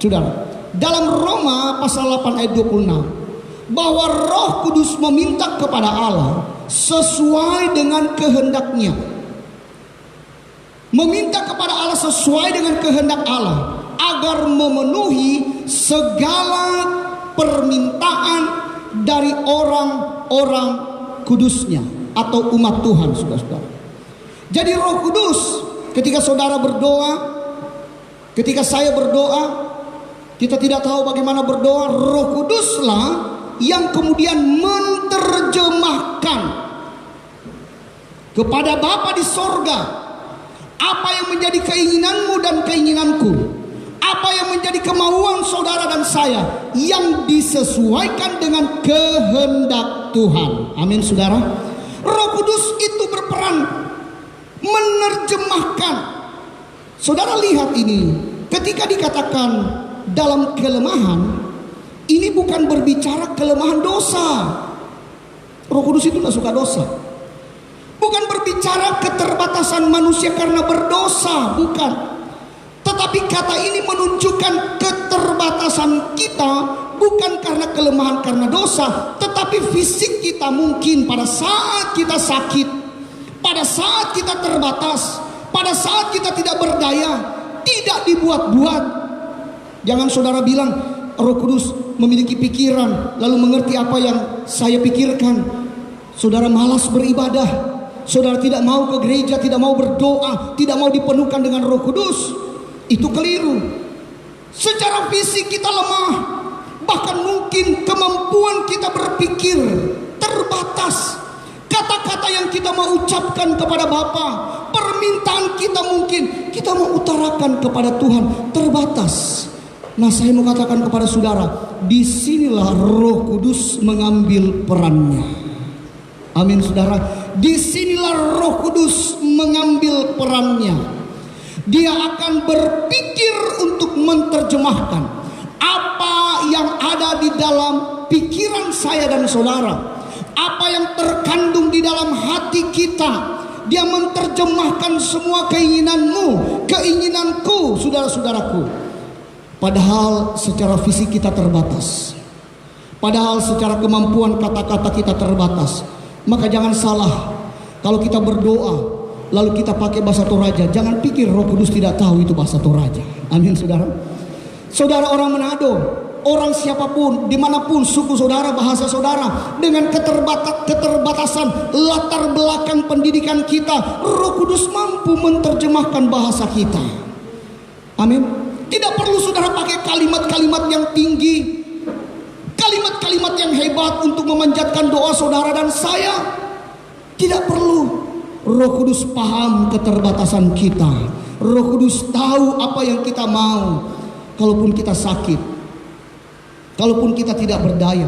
saudara, dalam Roma pasal 8 ayat 26 bahwa Roh Kudus meminta kepada Allah sesuai dengan kehendaknya. Meminta kepada Allah sesuai dengan kehendak Allah agar memenuhi segala permintaan dari orang-orang kudusnya atau umat Tuhan, saudara-saudara. Jadi Roh Kudus ketika saudara berdoa, Ketika saya berdoa, kita tidak tahu bagaimana berdoa, Roh Kuduslah yang kemudian menerjemahkan kepada Bapa di sorga apa yang menjadi keinginanmu dan keinginanku, apa yang menjadi kemauan saudara dan saya, yang disesuaikan dengan kehendak Tuhan. Amin saudara. Roh Kudus itu berperan menerjemahkan. Saudara lihat ini, ketika dikatakan dalam kelemahan, ini bukan berbicara kelemahan dosa. Roh Kudus itu tidak suka dosa. Bukan berbicara keterbatasan manusia karena berdosa, bukan. Tetapi kata ini menunjukkan keterbatasan kita bukan karena kelemahan karena dosa, tetapi fisik kita mungkin pada saat kita sakit, pada saat kita terbatas, pada saat kita tidak berdaya, tidak dibuat-buat. Jangan saudara bilang Roh Kudus memiliki pikiran lalu mengerti apa yang saya pikirkan. Saudara malas beribadah, saudara tidak mau ke gereja, tidak mau berdoa, tidak mau dipenuhkan dengan Roh Kudus. Itu keliru. Secara fisik kita lemah, bahkan mungkin kemampuan kita berpikir terbatas. Kata-kata yang kita mau ucapkan kepada Bapa, permintaan kita mungkin kita mau utarakan kepada Tuhan terbatas. Nah, saya mau katakan kepada saudara, disinilah Roh Kudus mengambil perannya. Amin saudara. Disinilah Roh Kudus mengambil perannya. Dia akan berpikir untuk menerjemahkan apa yang ada di dalam pikiran saya dan saudara, apa yang terkandung di dalam hati kita. Dia menerjemahkan semua keinginanmu, keinginanku, saudara-saudaraku. Padahal secara fisik kita terbatas, padahal secara kemampuan kata-kata kita terbatas. Maka jangan salah kalau kita berdoa lalu kita pakai bahasa Toraja, jangan pikir Roh Kudus tidak tahu itu bahasa Toraja. Amin saudara. Saudara orang Manado, orang siapapun, dimanapun suku saudara, bahasa saudara, dengan keterbatasan latar belakang pendidikan kita, Roh Kudus mampu menerjemahkan bahasa kita. Amin. Tidak perlu saudara pakai kalimat-kalimat yang tinggi, kalimat-kalimat yang hebat untuk memanjatkan doa saudara dan saya. Tidak perlu. Roh Kudus paham keterbatasan kita. Roh Kudus tahu apa yang kita mau. Kalaupun kita sakit, kalaupun kita tidak berdaya,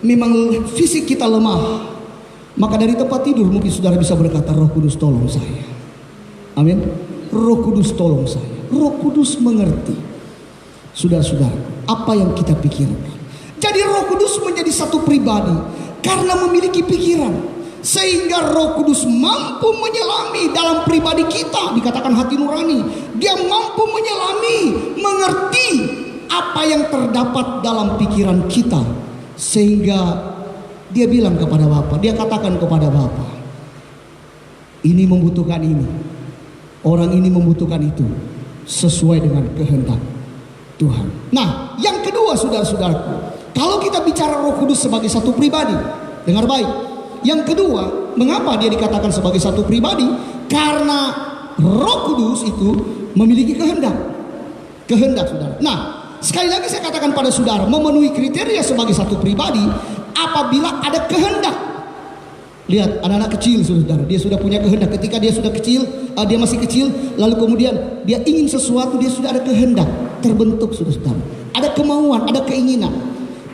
memang fisik kita lemah, maka dari tempat tidur mungkin saudara bisa berkata, Roh Kudus tolong saya. Amin. Roh Kudus tolong saya. Roh Kudus mengerti. Saudara-saudara, apa yang kita pikirkan. Jadi Roh Kudus menjadi satu pribadi karena memiliki pikiran. Sehingga Roh Kudus mampu menyelami dalam pribadi kita. Dikatakan hati nurani. Dia mampu menyelami, mengerti apa yang terdapat dalam pikiran kita. Sehingga dia bilang kepada Bapa, dia katakan kepada Bapa, ini membutuhkan ini, orang ini membutuhkan itu, sesuai dengan kehendak Tuhan. Nah, yang kedua saudara-saudaraku, kalau kita bicara Roh Kudus sebagai satu pribadi, dengar baik. Yang kedua, mengapa dia dikatakan sebagai satu pribadi? Karena Roh Kudus itu memiliki kehendak. Kehendak saudara. Nah, sekali lagi saya katakan pada saudara, memenuhi kriteria sebagai satu pribadi apabila ada kehendak. Lihat anak-anak kecil saudara, dia sudah punya kehendak. Ketika dia sudah kecil, dia masih kecil, lalu kemudian dia ingin sesuatu, dia sudah ada kehendak terbentuk saudara. Ada kemauan, ada keinginan.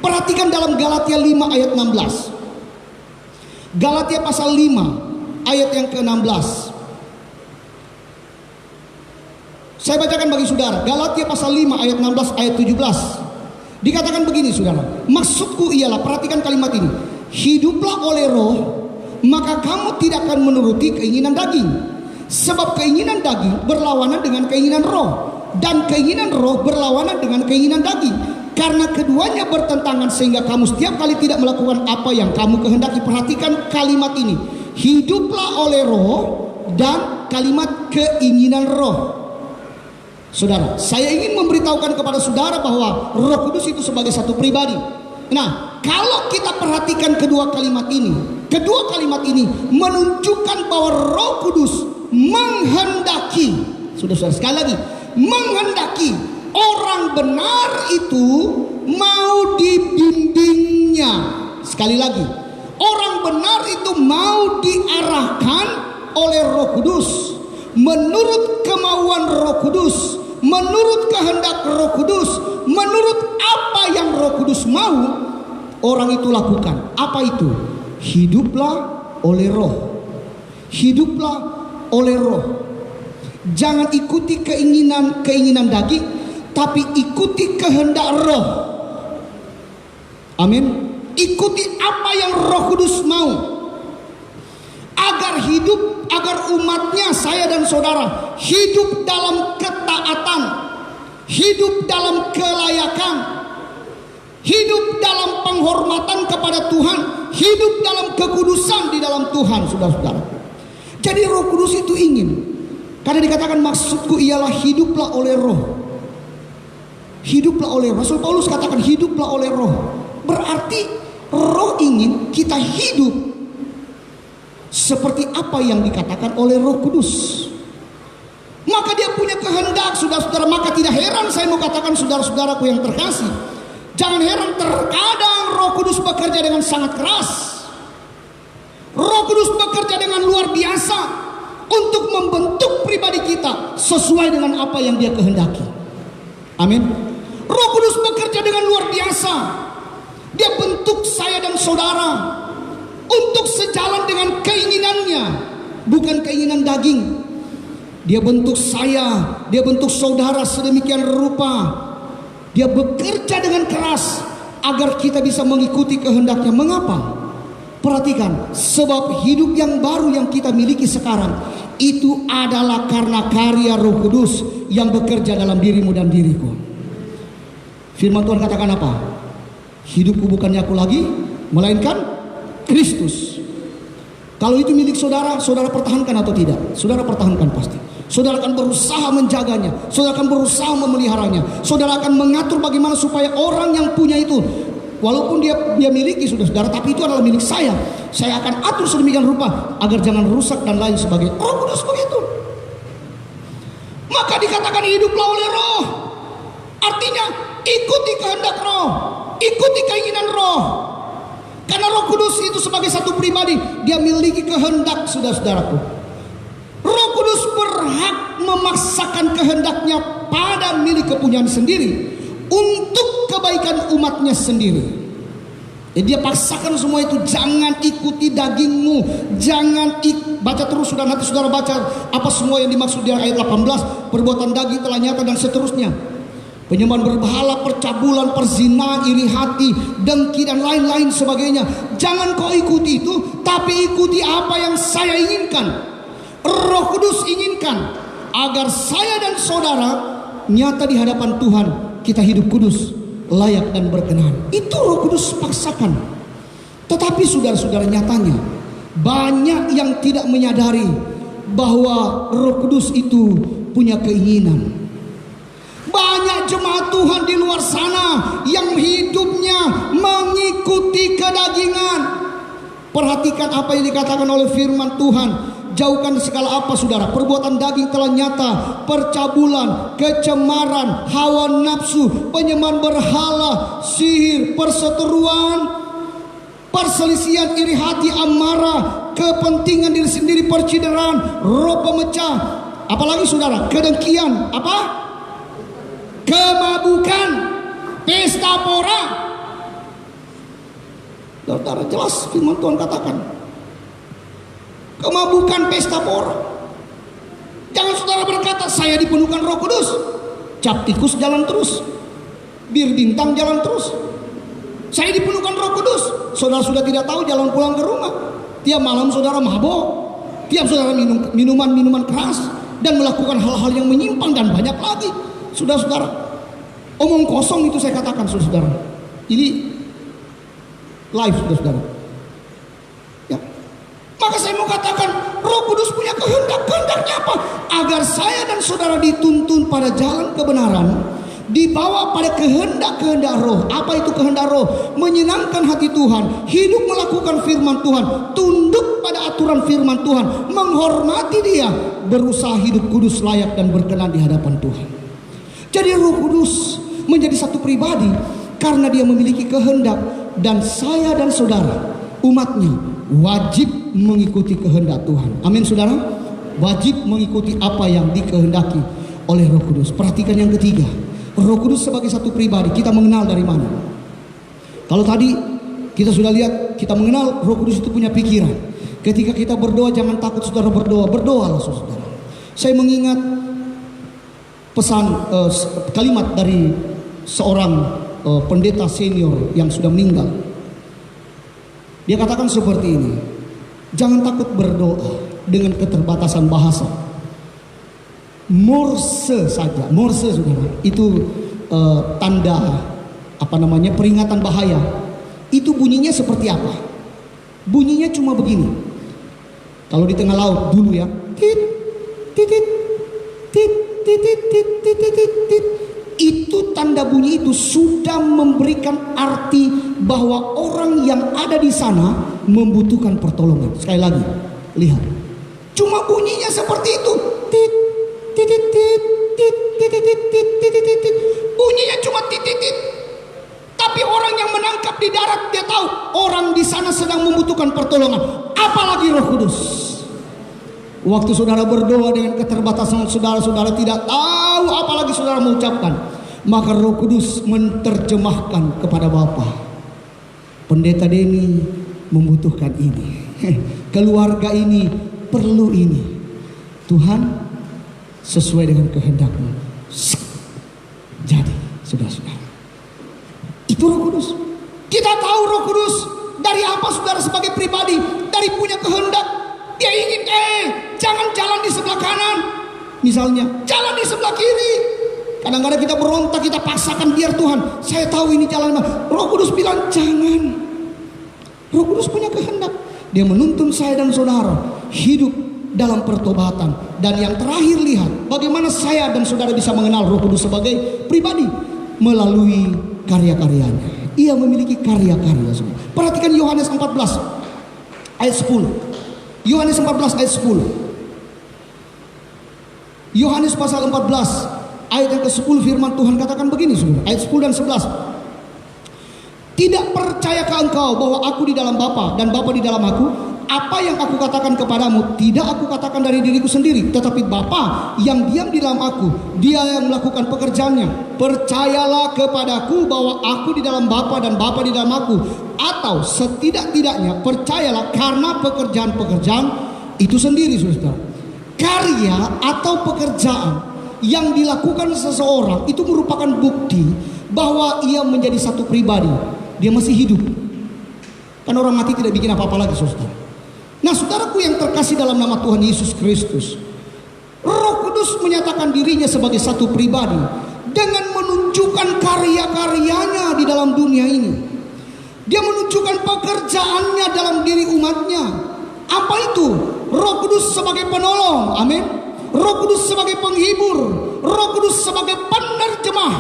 Perhatikan dalam Galatia 5 ayat 16. Galatia pasal 5 ayat yang ke-16. Saya bacakan bagi saudara. Galatia pasal 5 ayat 16 ayat 17. Dikatakan begini saudara. Maksudku ialah, perhatikan kalimat ini, hiduplah oleh roh, maka kamu tidak akan menuruti keinginan daging. Sebab keinginan daging berlawanan dengan keinginan roh, dan keinginan roh berlawanan dengan keinginan daging. Karena keduanya bertentangan sehingga kamu setiap kali tidak melakukan apa yang kamu kehendaki. Perhatikan kalimat ini. Hiduplah oleh roh dan kalimat keinginan roh. Saudara, saya ingin memberitahukan kepada saudara bahwa Roh Kudus itu sebagai satu pribadi. Nah, kalau kita perhatikan kedua kalimat ini menunjukkan bahwa Roh Kudus menghendaki. Saudara-saudara, sekali lagi, menghendaki orang benar itu mau dibimbingnya. Sekali lagi, orang benar itu mau diarahkan oleh Roh Kudus, menurut kemauan Roh Kudus, menurut kehendak Roh Kudus, menurut apa yang Roh Kudus mau, orang itu lakukan. Apa itu? Hiduplah oleh Roh. Hiduplah oleh Roh. Jangan ikuti keinginan daging, tapi ikuti kehendak Roh. Amin. Ikuti apa yang Roh Kudus mau, agar hidup, agar umatnya, saya dan saudara, hidup dalam ketaatan, hidup dalam kelayakan, hidup dalam penghormatan kepada Tuhan, hidup dalam kekudusan di dalam Tuhan, saudara-saudara. Jadi Roh Kudus itu ingin, karena dikatakan maksudku ialah hiduplah oleh Roh. Hiduplah oleh Roh. Rasul Paulus katakan hiduplah oleh Roh. Berarti Roh ingin kita hidup seperti apa yang dikatakan oleh Roh Kudus. Maka dia punya kehendak, saudara-saudara. Maka tidak heran saya mau katakan, saudara-saudaraku yang terkasih, jangan heran terkadang Roh Kudus bekerja dengan sangat keras. Roh Kudus bekerja dengan luar biasa untuk membentuk pribadi kita sesuai dengan apa yang dia kehendaki. Amin. Roh Kudus bekerja dengan luar biasa. Dia bentuk saya dan saudara untuk sejalan dengan keinginannya, bukan keinginan daging. Dia bentuk saya, dia bentuk saudara sedemikian rupa. Dia bekerja dengan keras agar kita bisa mengikuti kehendaknya. Mengapa? Perhatikan, sebab hidup yang baru yang kita miliki sekarang itu adalah karena karya Roh Kudus yang bekerja dalam dirimu dan diriku. Firman Tuhan katakan apa? Hidupku bukannya aku lagi, melainkan Kristus. Kalau itu milik saudara, saudara pertahankan atau tidak? Saudara pertahankan pasti. Saudara akan berusaha menjaganya, saudara akan berusaha memeliharanya, saudara akan mengatur bagaimana supaya orang yang punya itu, walaupun dia miliki saudara, tapi itu adalah milik saya. Saya akan atur sedemikian rupa agar jangan rusak dan lain sebagainya. Roh Kudus begitu. Maka dikatakan hiduplah oleh Roh. Artinya ikuti kehendak Roh, ikuti keinginan Roh. Karena Roh Kudus itu sebagai satu pribadi, dia miliki kehendak, saudara-saudaraku. Roh Kudus berhak memaksakan kehendaknya pada milik kepunyaan sendiri untuk kebaikan umatnya sendiri. Dia paksakan semua itu. Jangan ikuti dagingmu, jangan baca terus, sudah nanti saudara baca apa semua yang dimaksud di ayat 18. Perbuatan daging telah nyata dan seterusnya. Penyembahan berhala, percabulan, perzinahan, iri hati, dengki dan lain-lain sebagainya. Jangan kau ikuti itu, tapi ikuti apa yang saya inginkan. Roh Kudus inginkan agar saya dan saudara nyata di hadapan Tuhan, kita hidup kudus, layak dan berkenan. Itu Roh Kudus paksakan. Tetapi saudara-saudara, nyatanya banyak yang tidak menyadari bahwa Roh Kudus itu punya keinginan. Banyak jemaat Tuhan di luar sana yang hidupnya mengikuti kedagingan. Perhatikan apa yang dikatakan oleh firman Tuhan. Jauhkan segala apa, saudara? Perbuatan daging telah nyata, percabulan, kecemaran, hawa nafsu, penyembahan berhala, sihir, perseteruan, perselisihan, iri hati, amarah, kepentingan diri sendiri, percideraan, roh pemecah. Apalagi saudara? Kedengkian, apa? Kemabukan, pesta pora. Saudara, jelas firman Tuhan katakan kemabukan, pesta pora. Jangan saudara berkata saya dipenuhkan Roh Kudus, cap tikus jalan terus, bir bintang jalan terus. Saya dipenuhkan Roh Kudus, saudara sudah tidak tahu jalan pulang ke rumah. Tiap malam saudara mabok, tiap saudara minum minuman keras dan melakukan hal-hal yang menyimpang dan banyak lagi. Saudara-saudara, omong kosong itu saya katakan, saudara. Ini live, saudara. Ya. Maka saya mau katakan, Roh Kudus punya kehendak. Kehendaknya apa? Agar saya dan saudara dituntun pada jalan kebenaran, dibawa pada kehendak-kehendak Roh. Apa itu kehendak Roh? Menyenangkan hati Tuhan, hidup melakukan firman Tuhan, tunduk pada aturan firman Tuhan, menghormati Dia, berusaha hidup kudus, layak dan berkenan di hadapan Tuhan. Jadi Roh Kudus menjadi satu pribadi karena dia memiliki kehendak, dan saya dan saudara umatnya wajib mengikuti kehendak Tuhan. Amin saudara. Wajib mengikuti apa yang dikehendaki oleh Roh Kudus. Perhatikan yang ketiga, Roh Kudus sebagai satu pribadi. Kita mengenal dari mana? Kalau tadi kita sudah lihat, kita mengenal Roh Kudus itu punya pikiran. Ketika kita berdoa, jangan takut saudara berdoa. Berdoalah saudara. Saya mengingat pesan kalimat dari seorang pendeta senior yang sudah meninggal. Dia katakan seperti ini, jangan takut berdoa dengan keterbatasan bahasa. Morse saja, Morse saudara, itu tanda peringatan bahaya. Itu bunyinya seperti apa? Bunyinya cuma begini. Kalau di tengah laut dulu ya, tit titit tit titit tit titit tit. Itu tanda bunyi itu sudah memberikan arti bahwa orang yang ada di sana membutuhkan pertolongan. Sekali lagi, lihat. Cuma bunyinya seperti itu. Tit titit tit tit titit tit titit tit. Bunyinya cuma titit tit. Tapi orang yang menangkap di darat, dia tahu orang di sana sedang membutuhkan pertolongan. Apalagi Roh Kudus. Waktu saudara berdoa dengan keterbatasan saudara tidak tahu apalagi saudara mengucapkan, maka Roh Kudus menerjemahkan kepada Bapa. Pendeta Denny membutuhkan ini. Keluarga ini perlu ini. Tuhan, sesuai dengan kehendak-Mu. Jadi, saudara-saudara, itu Roh Kudus. Kita tahu Roh Kudus dari apa saudara sebagai pribadi? Dari punya kehendak. Dia ingin jangan jalan di sebelah kanan, misalnya jalan di sebelah kiri. Kadang-kadang kita berontak, kita paksakan, biar Tuhan, saya tahu ini jalan. Roh Kudus bilang jangan. Roh Kudus punya kehendak. Dia menuntun saya dan saudara hidup dalam pertobatan. Dan yang terakhir, lihat bagaimana saya dan saudara bisa mengenal Roh Kudus sebagai pribadi melalui karya-karyanya. Ia memiliki karya-karya semua. Perhatikan Yohanes 14 ayat 10. Yohanes 14 ayat 10. Yohanes pasal 14 ayat yang ke-10, firman Tuhan katakan begini, saudara. Ayat 10 dan 11. Tidak percayakah engkau bahwa aku di dalam Bapa dan Bapa di dalam aku? Apa yang aku katakan kepadamu tidak aku katakan dari diriku sendiri, tetapi Bapa yang diam di dalam aku, dia yang melakukan pekerjaannya. Percayalah kepadaku bahwa aku di dalam Bapa dan Bapa di dalam aku. Atau setidak-tidaknya percayalah karena pekerjaan-pekerjaan itu sendiri, saudara. Karya atau pekerjaan yang dilakukan seseorang itu merupakan bukti bahwa ia menjadi satu pribadi. Dia masih hidup. Kan orang mati tidak bikin apa-apa lagi, saudara. Nah, saudaraku yang terkasih dalam nama Tuhan Yesus Kristus, Roh Kudus menyatakan dirinya sebagai satu pribadi dengan menunjukkan karya-karyanya di dalam dunia ini. Dia menunjukkan pekerjaannya dalam diri umatnya. Apa itu? Roh Kudus sebagai penolong, amin. Roh Kudus sebagai penghibur, Roh Kudus sebagai penerjemah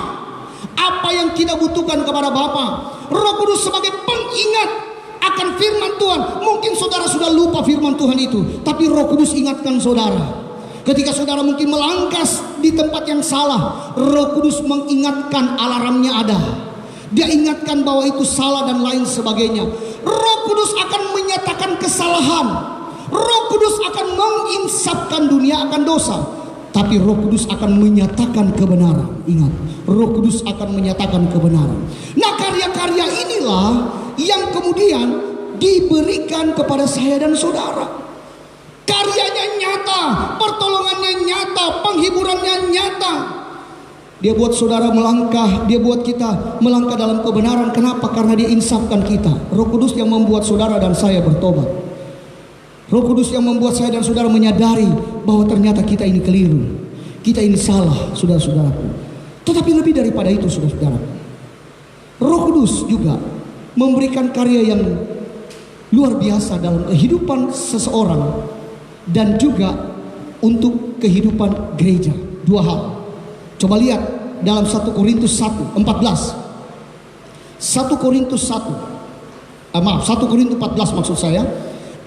apa yang kita butuhkan kepada Bapa. Roh Kudus sebagai pengingat akan firman Tuhan. Mungkin saudara sudah lupa firman Tuhan itu, tapi Roh Kudus ingatkan saudara. Ketika saudara mungkin melangkah di tempat yang salah, Roh Kudus mengingatkan, alarmnya ada. Dia ingatkan bahwa itu salah dan lain sebagainya. Roh Kudus akan menyatakan kesalahan. Roh Kudus akan menginsafkan dunia akan dosa. Tapi Roh Kudus akan menyatakan kebenaran. Ingat, Roh Kudus akan menyatakan kebenaran. Nah, karya-karya inilah yang kemudian diberikan kepada saya dan saudara. Karyanya nyata, pertolongannya nyata, penghiburannya nyata. Dia buat saudara melangkah, dia buat kita melangkah dalam kebenaran. Kenapa? Karena dia insafkan kita. Roh Kudus yang membuat saudara dan saya bertobat. Roh Kudus yang membuat saya dan saudara menyadari bahwa ternyata kita ini keliru, kita ini salah, saudara-saudaraku. Tetapi lebih daripada itu, saudara-saudaraku, Roh Kudus juga memberikan karya yang luar biasa dalam kehidupan seseorang dan juga untuk kehidupan gereja. Dua hal. Coba lihat dalam 1 Korintus 1:14. 1 Korintus 1 14 maksud saya.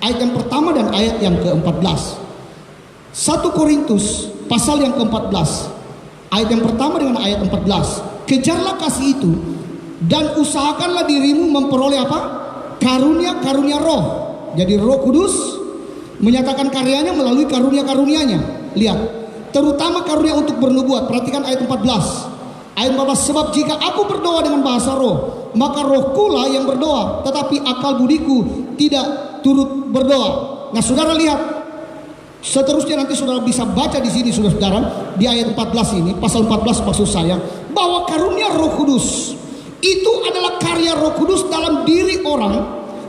Ayat yang pertama dan ayat yang ke-14. 1 Korintus pasal yang ke-14 Ayat yang pertama dengan ayat 14. Kejarlah kasih itu dan usahakanlah dirimu memperoleh apa? Karunia-karunia roh. Jadi Roh Kudus menyatakan karyanya melalui karunia-karunianya. Lihat, terutama karunia untuk bernubuat. Perhatikan ayat 14. Ayat 14, sebab jika aku berdoa dengan bahasa roh, maka rohkulah yang berdoa, tetapi akal budiku tidak turut berdoa. Nah, saudara lihat, seterusnya nanti saudara bisa baca di sini, saudara, di ayat 14 ini, pasal 14 maksud saya, bahwa karunia Roh Kudus itu adalah karya Roh Kudus dalam diri orang,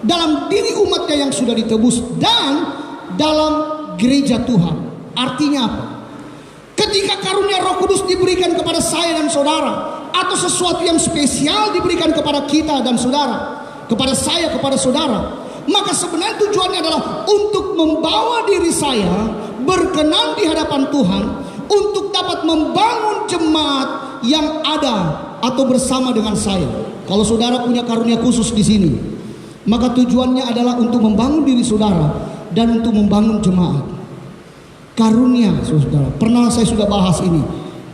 dalam diri umatnya yang sudah ditebus, dan dalam gereja Tuhan. Artinya apa? Ketika karunia Roh Kudus diberikan kepada saya dan saudara, atau sesuatu yang spesial diberikan kepada kita dan saudara, kepada saya, kepada saudara, maka sebenarnya tujuannya adalah untuk membawa diri saya berkenan di hadapan Tuhan, untuk dapat membangun jemaat yang ada atau bersama dengan saya. Kalau saudara punya karunia khusus di sini, maka tujuannya adalah untuk membangun diri saudara dan untuk membangun jemaat. Karunia, saudara, pernah saya sudah bahas ini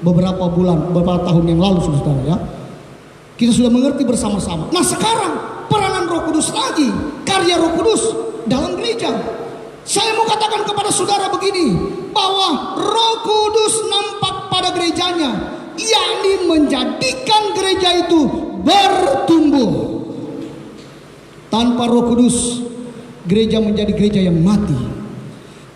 beberapa tahun yang lalu, saudara, ya. Kita sudah mengerti bersama-sama. Nah, sekarang peranan Roh Kudus lagi, karya Roh Kudus dalam gereja. Saya mau katakan kepada saudara begini, bahwa Roh Kudus nampak pada gerejanya, yakni menjadikan gereja itu bertumbuh. Tanpa Roh Kudus, gereja menjadi gereja yang mati.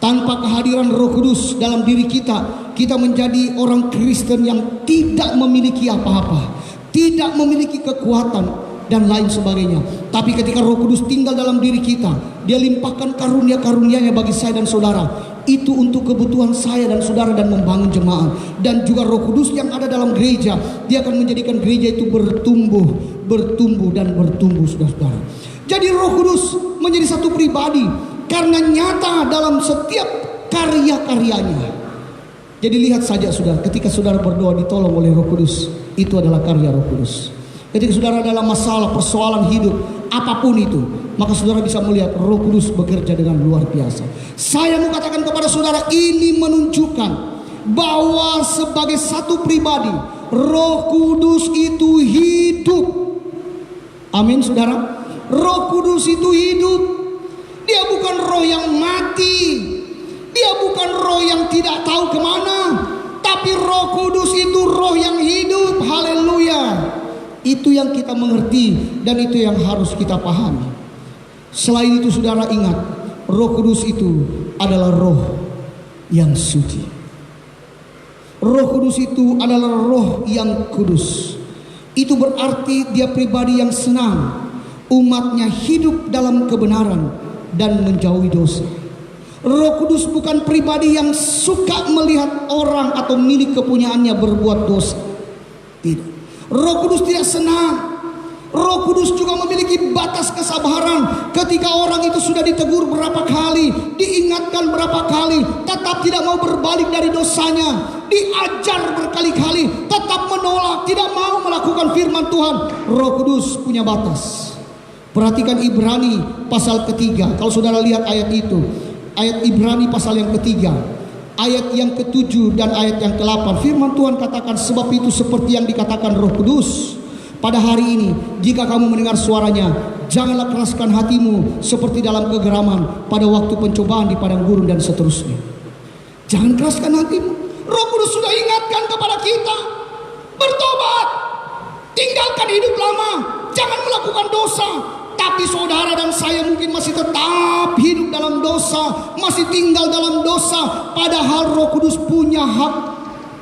Tanpa kehadiran Roh Kudus dalam diri kita, kita menjadi orang Kristen yang tidak memiliki apa-apa, tidak memiliki kekuatan dan lain sebagainya. Tapi ketika Roh Kudus tinggal dalam diri kita, Dia limpahkan karunia-karunia-Nya bagi saya dan saudara. Itu untuk kebutuhan saya dan saudara dan membangun jemaat. Dan juga Roh Kudus yang ada dalam gereja, Dia akan menjadikan gereja itu bertumbuh dan bertumbuh, saudara-saudara. Jadi Roh Kudus menjadi satu pribadi karena nyata dalam setiap karya-karyanya. Jadi lihat saja, saudara, ketika saudara berdoa ditolong oleh Roh Kudus, itu adalah karya Roh Kudus. Ketika saudara dalam masalah, persoalan hidup, apapun itu, maka saudara bisa melihat Roh Kudus bekerja dengan luar biasa. Saya mau katakan kepada saudara, ini menunjukkan bahwa sebagai satu pribadi, Roh Kudus itu hidup. Amin, saudara. Roh Kudus itu hidup. Dia bukan roh yang mati, Dia bukan roh yang tidak tahu kemana, tapi Roh Kudus itu roh yang hidup. Haleluya. Itu yang kita mengerti dan itu yang harus kita pahami. Selain itu, saudara, ingat, Roh Kudus itu adalah roh yang suci. Roh Kudus itu adalah roh yang kudus. Itu berarti Dia pribadi yang senang umatnya hidup dalam kebenaran dan menjauhi dosa. Roh Kudus bukan pribadi yang suka melihat orang atau milik kepunyaannya berbuat dosa. Tidak. Roh Kudus tidak senang. Roh Kudus juga memiliki batas kesabaran. Ketika orang itu sudah ditegur berapa kali, diingatkan berapa kali, tetap tidak mau berbalik dari dosanya, diajar berkali-kali, tetap menolak, tidak mau melakukan firman Tuhan. Roh Kudus punya batas. Perhatikan Ibrani pasal ketiga. Kalau saudara lihat ayat itu, ayat Ibrani pasal yang ketiga, ayat yang ke-7 dan ayat yang ke-8, firman Tuhan katakan, sebab itu seperti yang dikatakan Roh Kudus, pada hari ini jika kamu mendengar suaranya, janganlah keraskan hatimu seperti dalam kegeraman pada waktu pencobaan di padang gurun dan seterusnya. Jangan keraskan hatimu. Roh Kudus sudah ingatkan kepada kita, bertobat, tinggalkan hidup lama, jangan melakukan dosa. Tapi saudara dan saya mungkin masih tetap hidup dalam dosa, masih tinggal dalam dosa, padahal Roh Kudus punya hak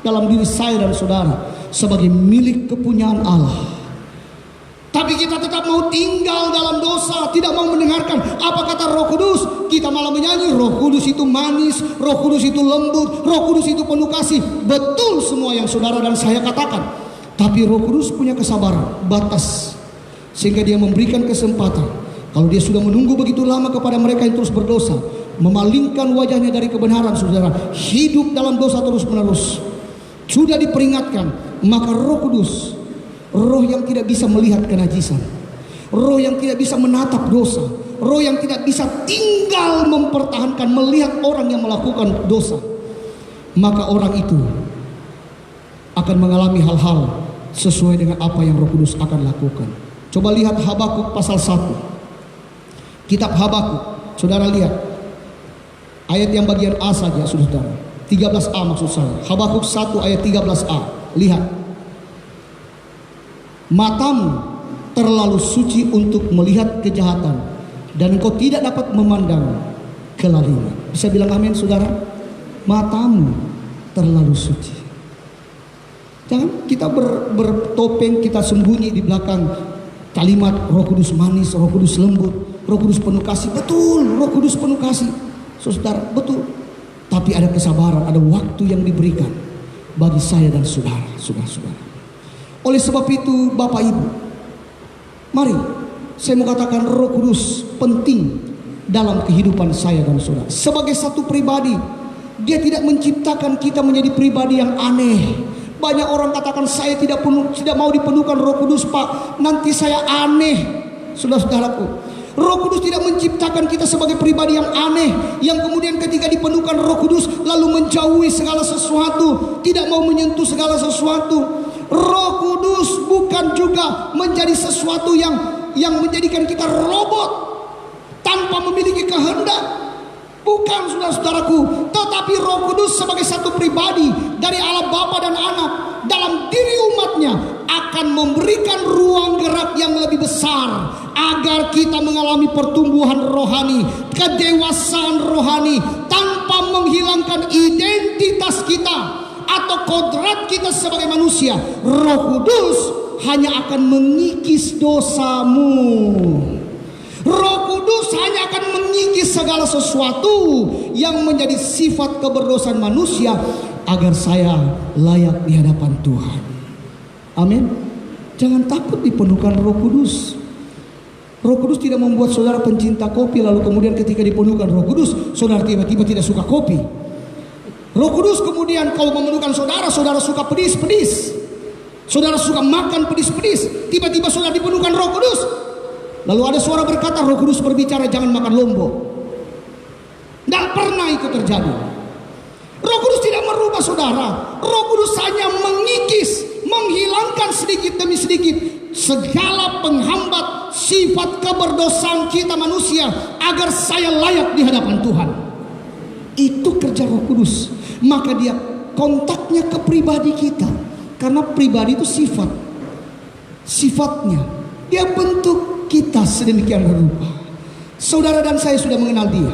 dalam diri saya dan saudara sebagai milik kepunyaan Allah. Tapi kita tetap mau tinggal dalam dosa, tidak mau mendengarkan apa kata Roh Kudus. Kita malah menyanyi, Roh Kudus itu manis, Roh Kudus itu lembut, Roh Kudus itu penuh kasih. Betul semua yang saudara dan saya katakan. Tapi Roh Kudus punya kesabaran, batas, sehingga Dia memberikan kesempatan. Kalau Dia sudah menunggu begitu lama kepada mereka yang terus berdosa, memalingkan wajahnya dari kebenaran, saudara, hidup dalam dosa terus menerus, sudah diperingatkan, maka Roh Kudus, roh yang tidak bisa melihat kenajisan, roh yang tidak bisa menatap dosa, roh yang tidak bisa tinggal mempertahankan melihat orang yang melakukan dosa, maka orang itu akan mengalami hal-hal sesuai dengan apa yang Roh Kudus akan lakukan. Coba lihat Habakuk pasal 1. Kitab Habakuk, saudara lihat. Ayat yang bagian A saja, saudara. 13a maksud saya. Habakuk 1 ayat 13a. Lihat. Matamu terlalu suci untuk melihat kejahatan, dan engkau tidak dapat memandang kelaliman. Bisa bilang amin, saudara? Matamu terlalu suci. Jangan kita bertopeng, kita sembunyi di belakang kalimat Roh Kudus manis, Roh Kudus lembut, Roh Kudus penuh kasih. Betul, Roh Kudus penuh kasih, saudara, betul. Tapi ada kesabaran, ada waktu yang diberikan bagi saya dan saudara-saudara. Oleh sebab itu, Bapak Ibu, mari saya mau katakan Roh Kudus penting dalam kehidupan saya dan saudara. Sebagai satu pribadi, Dia tidak menciptakan kita menjadi pribadi yang aneh. Banyak orang katakan saya tidak mau dipenuhkan Roh Kudus, Pak, nanti saya aneh. Saudara-saudaraku, Roh Kudus tidak menciptakan kita sebagai pribadi yang aneh, yang kemudian ketika dipenuhkan Roh Kudus lalu menjauhi segala sesuatu, tidak mau menyentuh segala sesuatu. Roh Kudus bukan juga menjadi sesuatu yang menjadikan kita robot tanpa memiliki kehendak. Bukan, saudara-saudaraku, tetapi Roh Kudus sebagai satu pribadi dari Allah Bapa dan Anak dalam diri umatnya akan memberikan ruang gerak yang lebih besar agar kita mengalami pertumbuhan rohani, kedewasaan rohani, tanpa menghilangkan identitas kita atau kodrat kita sebagai manusia. Roh Kudus hanya akan mengikis dosamu. Roh Kudus hanya akan mengikis segala sesuatu yang menjadi sifat keberdosaan manusia agar saya layak di hadapan Tuhan. Amin. Jangan takut dipenuhkan Roh Kudus. Roh Kudus tidak membuat saudara pencinta kopi lalu kemudian ketika dipenuhkan Roh Kudus saudara tiba-tiba tidak suka kopi. Roh Kudus kemudian kalau memenuhkan saudara, saudara suka pedis-pedis, saudara suka makan pedis-pedis, tiba-tiba saudara dipenuhkan Roh Kudus, lalu ada suara berkata, Roh Kudus berbicara jangan makan lombok. Tidak pernah itu terjadi. Roh Kudus tidak merubah saudara. Roh Kudus hanya mengikis, menghilangkan sedikit demi sedikit segala penghambat sifat keberdosaan kita manusia agar saya layak di hadapan Tuhan. Itu kerja Roh Kudus. Maka dia kontaknya ke pribadi kita, karena pribadi itu sifatnya dia bentuk kita sedemikian rupa. Saudara dan saya sudah mengenal Dia.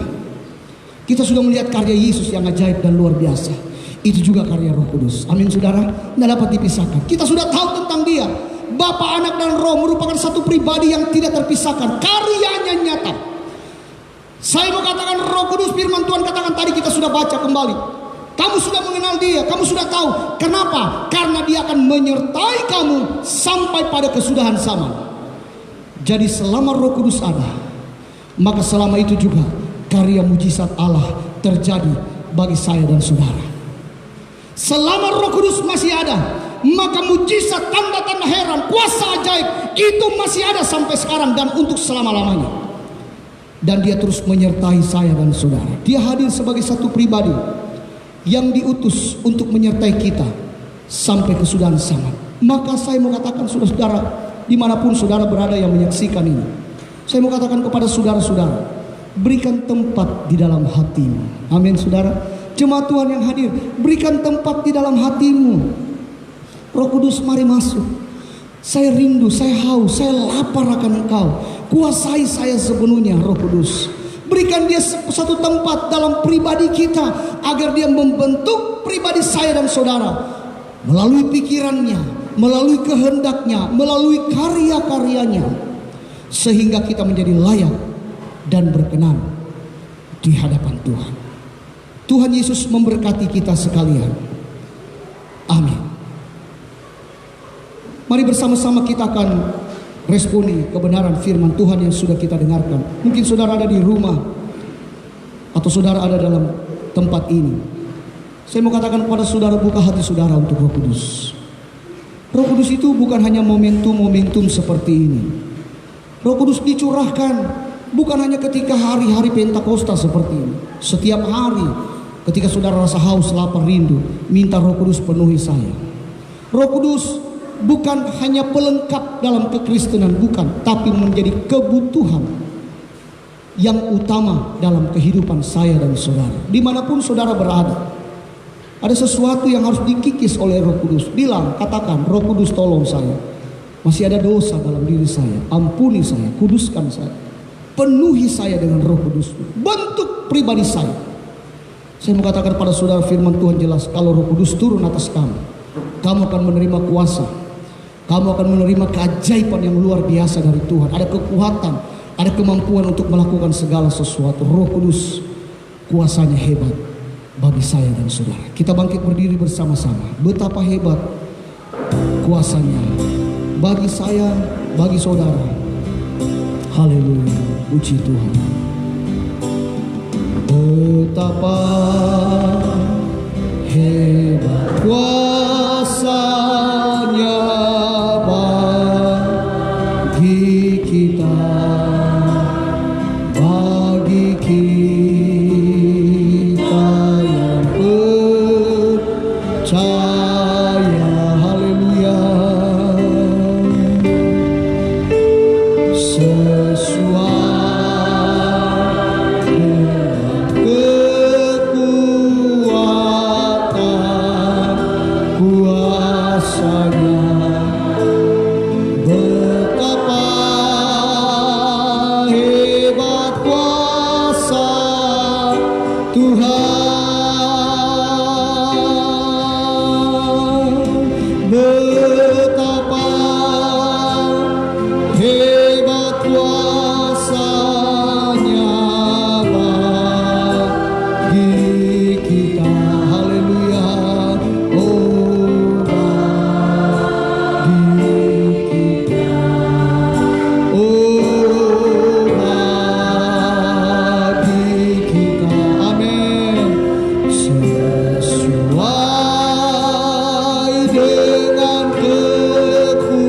Kita sudah melihat karya Yesus yang ajaib dan luar biasa. Itu juga karya Roh Kudus. Amin, saudara. Tidak dapat dipisahkan. Kita sudah tahu tentang Dia. Bapa, Anak, dan Roh merupakan satu pribadi yang tidak terpisahkan. Karyanya nyata. Saya mau katakan Roh Kudus, firman Tuhan katakan tadi kita sudah baca kembali. Kamu sudah mengenal Dia, kamu sudah tahu. Kenapa? Karena Dia akan menyertai kamu sampai pada kesudahan zaman. Jadi selama Roh Kudus ada, maka selama itu juga karya mujizat Allah terjadi bagi saya dan saudara. Selama Roh Kudus masih ada, maka mujizat, tanda-tanda heran, kuasa ajaib itu masih ada sampai sekarang dan untuk selama-lamanya. Dan Dia terus menyertai saya dan saudara. Dia hadir sebagai satu pribadi yang diutus untuk menyertai kita sampai kesudahan zaman. Maka saya mau katakan saudara-saudara, dimanapun saudara berada yang menyaksikan ini, saya mau katakan kepada saudara-saudara, berikan tempat di dalam hatimu. Amin, saudara. Jemaat Tuhan yang hadir, berikan tempat di dalam hatimu. Roh Kudus, mari masuk. Saya rindu, saya haus, saya lapar akan Engkau. Kuasai saya sepenuhnya, Roh Kudus. Berikan Dia satu tempat dalam pribadi kita agar Dia membentuk pribadi saya dan saudara melalui pikirannya, melalui kehendaknya, melalui karya-karyanya, sehingga kita menjadi layak dan berkenan di hadapan Tuhan. Tuhan Yesus memberkati kita sekalian. Amin. Mari bersama-sama kita akan responi kebenaran firman Tuhan yang sudah kita dengarkan. Mungkin saudara ada di rumah atau saudara ada dalam tempat ini. Saya mau katakan kepada saudara, buka hati saudara untuk Roh Kudus. Roh Kudus itu bukan hanya momentum-momentum seperti ini. Roh Kudus dicurahkan bukan hanya ketika hari-hari Pentakosta seperti ini. Setiap hari ketika saudara rasa haus, lapar, rindu, minta Roh Kudus penuhi saya. Roh Kudus bukan hanya pelengkap dalam kekristenan, bukan, tapi menjadi kebutuhan yang utama dalam kehidupan saya dan saudara. Dimanapun saudara berada, ada sesuatu yang harus dikikis oleh Roh Kudus. Bilang, katakan, Roh Kudus tolong saya. Masih ada dosa dalam diri saya. Ampuni saya, kuduskan saya. Penuhi saya dengan Roh Kudus. Bentuk pribadi saya. Saya mau katakan pada saudara, firman Tuhan jelas, kalau Roh Kudus turun atas kamu, kamu akan menerima kuasa. Kamu akan menerima keajaiban yang luar biasa dari Tuhan. Ada kekuatan, ada kemampuan untuk melakukan segala sesuatu. Roh Kudus kuasanya hebat bagi saya dan saudara. Kita bangkit berdiri bersama-sama. Betapa hebat kuasanya bagi saya, bagi saudara. Haleluya, puji Tuhan. Betapa hebat kuasanya bagi kita, bagi kita yang percaya. Haleluya. Sesuai kekuatan kuasanya, betapa hebat kuasa Tuhan, betapa hebat kuasanya bagi kita. Haleluya. Oh, bagi kita. Oh, bagi kita. Amin. Sesuai dengan kekuatan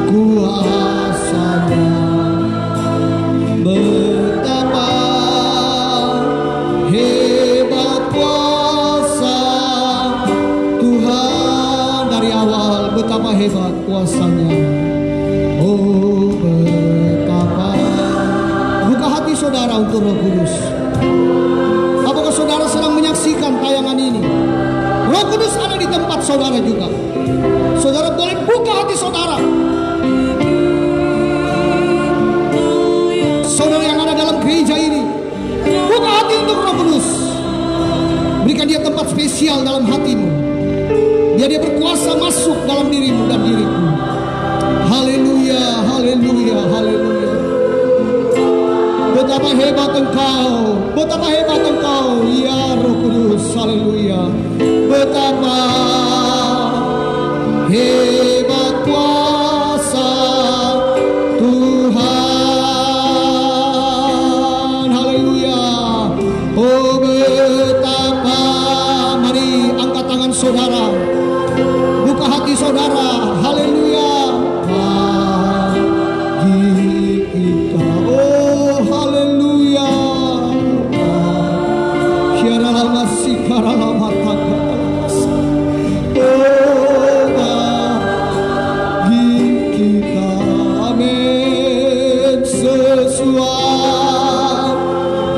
kuasanya, betapa hebat kuasa Tuhan. Dari awal betapa hebat kuasanya. Oh, betapa. Buka hati saudara untuk Roh Kudus. Apakah saudara sedang menyaksikan tayangan ini? Roh Kudus ada di tempat saudara juga. Saudara boleh buka hati saudara. Saudara yang ada dalam gereja ini, buka hati untuk Roh Kudus. Berikan dia tempat spesial dalam hatimu. Biar dia berkuasa masuk dalam dirimu dan diriku. Haleluya, haleluya, haleluya. Betapa hebat engkau, betapa hebat engkau, ya Roh Kudus. Haleluya. Betapa hebat kuasa Tuhan. Haleluya. Oh, betapa. Mari angkat tangan saudara, buka hati saudara. Haleluya. Bagi kita. Oh, haleluya. Kiara lama sikara lama taka. Oh, bagi kita. Amin. Sesuai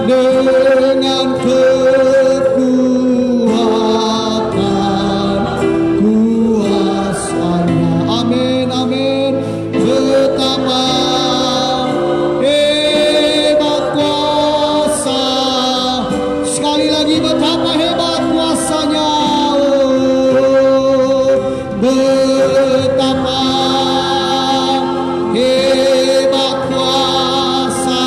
dengan kekuatan kuasanya. Amin, amin. Betapa hebat kuasa. Sekali lagi, betapa hebat kuasanya. Oh, betapa hebat kuasanya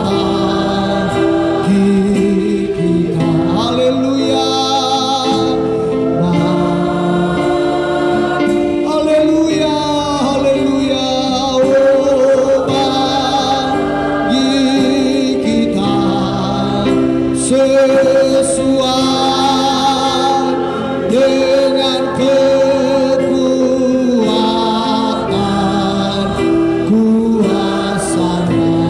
bagi kita. Haleluya. Haleluya, haleluya. Oh, bagi kita sesuai dengan kekuatan kuasanya.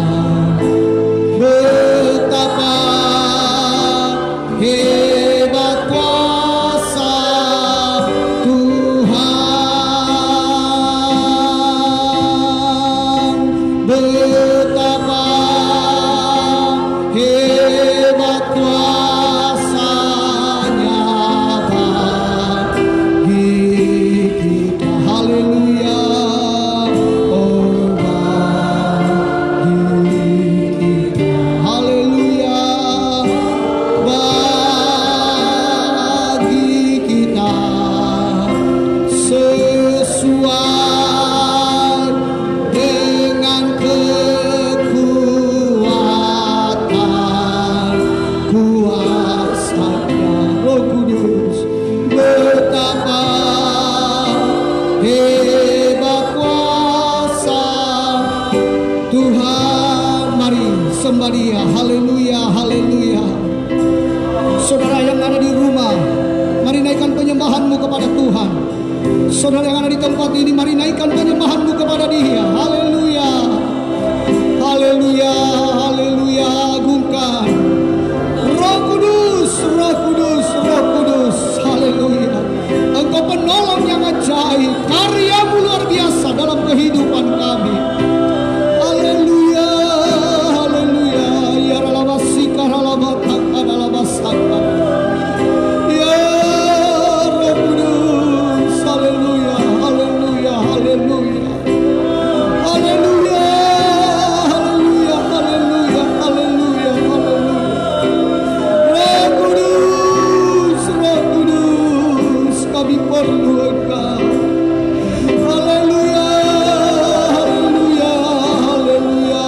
Betapa hebat nama Dia. Haleluya, haleluya. Saudara yang ada di rumah, mari naikkan penyembahanmu kepada Tuhan. Saudara yang ada di tempat ini, mari naikkan penyembahanmu kepada Dia. Haleluya, haleluya, haleluya. Agungkan Roh Kudus, Roh Kudus, Roh Kudus. Haleluya. Engkau penolong yang ajaib, karyamu luar biasa dalam kehidupan kami. Haleluya, haleluya. Ya ralabasika ralabataka ralabasaka. Ya Roh Kudus. Haleluya, haleluya, haleluya. Haleluya, haleluya, haleluya, haleluya, haleluya. Roh Kudus, Roh Kudus, kami perlu Engkau. Haleluya, haleluya, haleluya.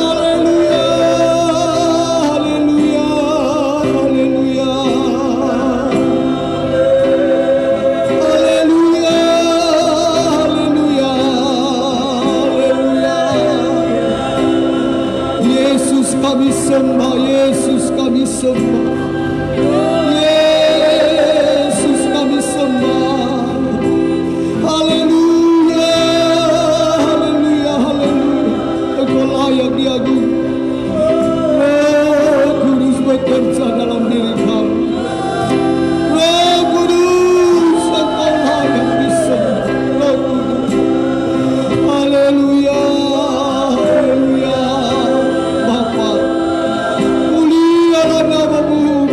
Haleluya, haleluya, haleluya. Haleluya, haleluya, haleluya. Yesus kami sembah, Yesus kami sembah. Yesus kami sembah. Haleluya, haleluya, haleluya. Engkau layak diagungkan. Roh Kudus bekerja dalam diri kami. Roh Kudus, Engkau layak disembah. Roh Kudus. Haleluya, haleluya. Bapa, mulialah namamu,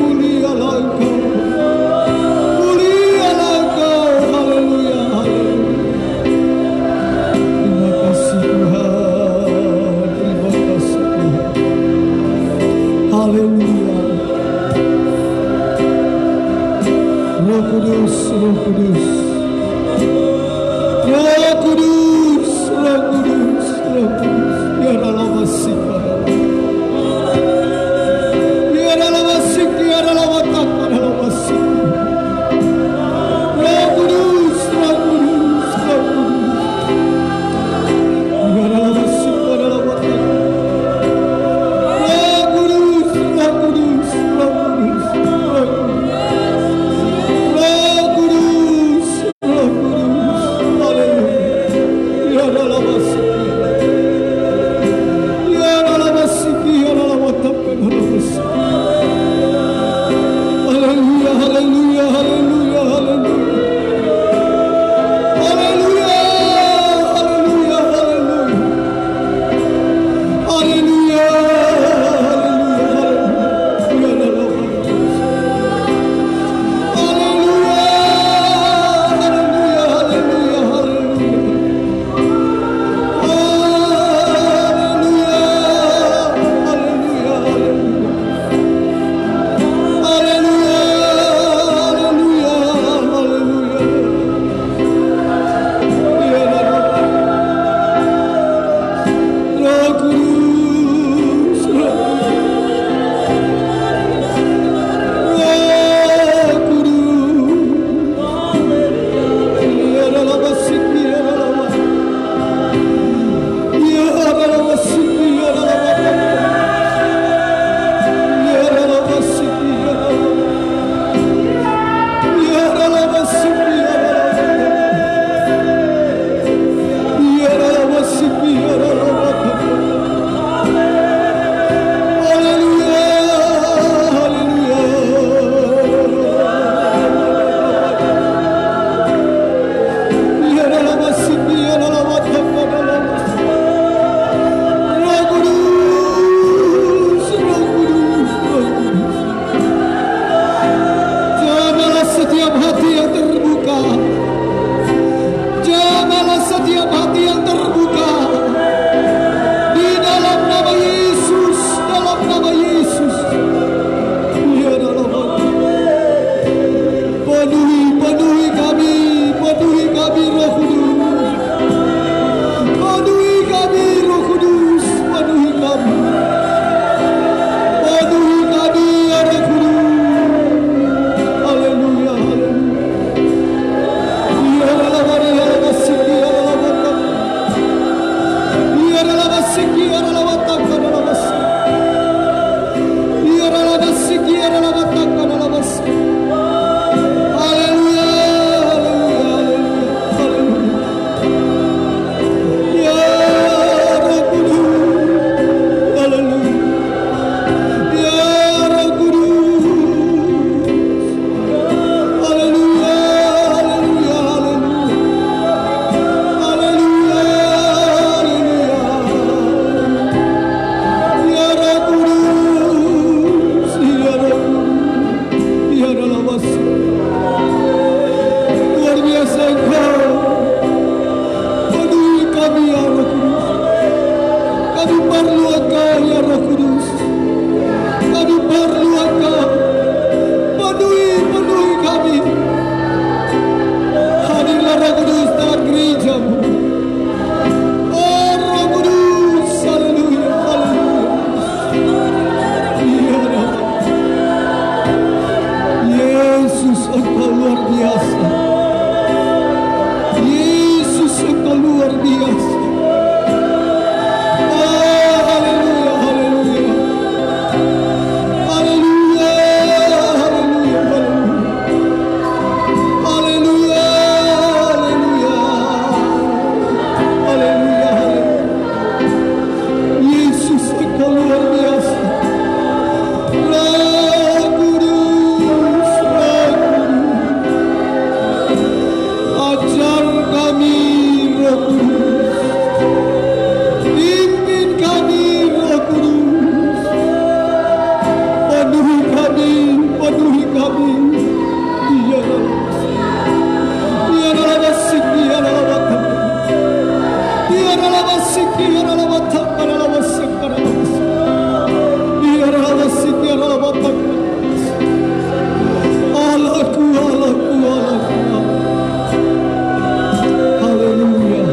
Haleluya.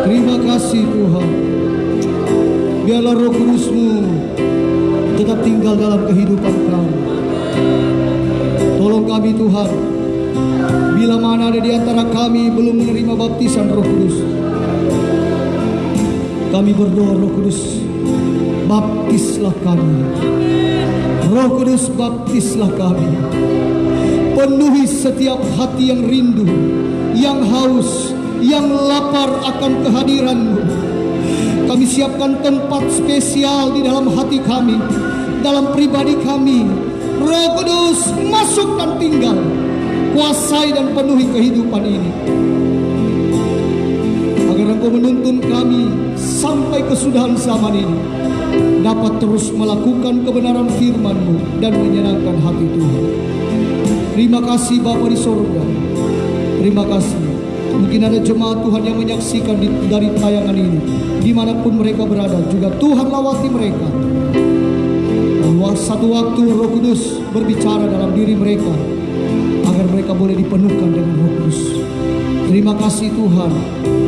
Terima kasih Tuhan. Biarlah Roh Kudus-Mu tetap tinggal dalam kehidupan kami. Tolong kami Tuhan. Bila mana ada di antara kami belum menerima baptisan Roh Kudus, kami berdoa, Roh Kudus, baptislah kami. Roh Kudus, baptislah kami. Penuhi setiap hati yang rindu, yang haus, yang lapar akan kehadiran-Mu. Kami siapkan tempat spesial di dalam hati kami, dalam pribadi kami. Roh Kudus, masuk dan tinggal. Kuasai dan penuhi kehidupan ini. Agar Engkau menuntun kami sampai kesudahan zaman ini, dapat terus melakukan kebenaran firman-Mu dan menyenangkan hati Tuhan. Terima kasih Bapa di sorga. Terima kasih. Mungkin ada jemaat Tuhan yang menyaksikan dari tayangan ini, dimanapun mereka berada, juga Tuhan lawati mereka. Bahwa satu waktu Roh Kudus berbicara dalam diri mereka, agar mereka boleh dipenuhkan dengan Roh Kudus. Terima kasih Tuhan,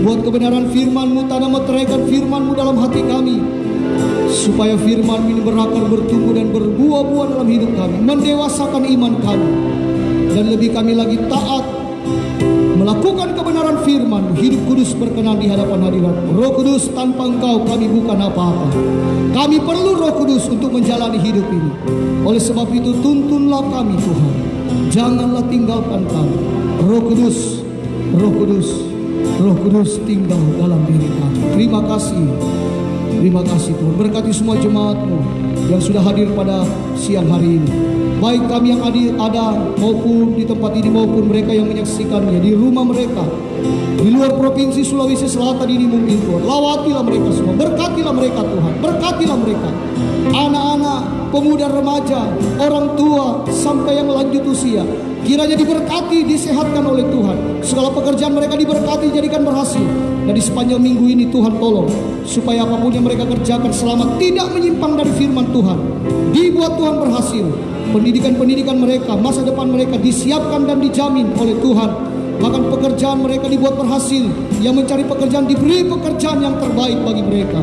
buat kebenaran firman-Mu, tanam meteraikan firman-Mu dalam hati kami, supaya firman ini berakar, bertumbuh dan berbuah-buah dalam hidup kami, mendewasakan iman kami, dan lebih kami lagi taat melakukan kebenaran firman. Hidup kudus berkenan di hadapan hadirat. Roh Kudus, tanpa Engkau kami bukan apa-apa. Kami perlu Roh Kudus untuk menjalani hidup ini. Oleh sebab itu tuntunlah kami Tuhan, janganlah tinggalkan kami. Roh Kudus, Roh Kudus, Roh Kudus tinggal dalam diri kami. Terima kasih. Terima kasih Tuhan. Berkati semua jemaat-Mu yang sudah hadir pada siang hari ini, baik kami yang ada maupun di tempat ini, maupun mereka yang menyaksikannya di rumah mereka, di luar provinsi Sulawesi Selatan ini mungkin Tuhan. Lawatilah mereka semua, berkatilah mereka Tuhan, berkatilah mereka, anak-anak, pemuda, remaja, orang tua, sampai yang lanjut usia. Kiranya diberkati, disehatkan oleh Tuhan. Segala pekerjaan mereka diberkati, jadikan berhasil. Dan di sepanjang minggu ini Tuhan tolong, supaya apapun yang mereka kerjakan selamat, tidak menyimpang dari firman Tuhan. Dibuat Tuhan berhasil. Pendidikan-pendidikan mereka, masa depan mereka disiapkan dan dijamin oleh Tuhan. Bahkan pekerjaan mereka dibuat berhasil. Yang mencari pekerjaan diberi pekerjaan yang terbaik bagi mereka.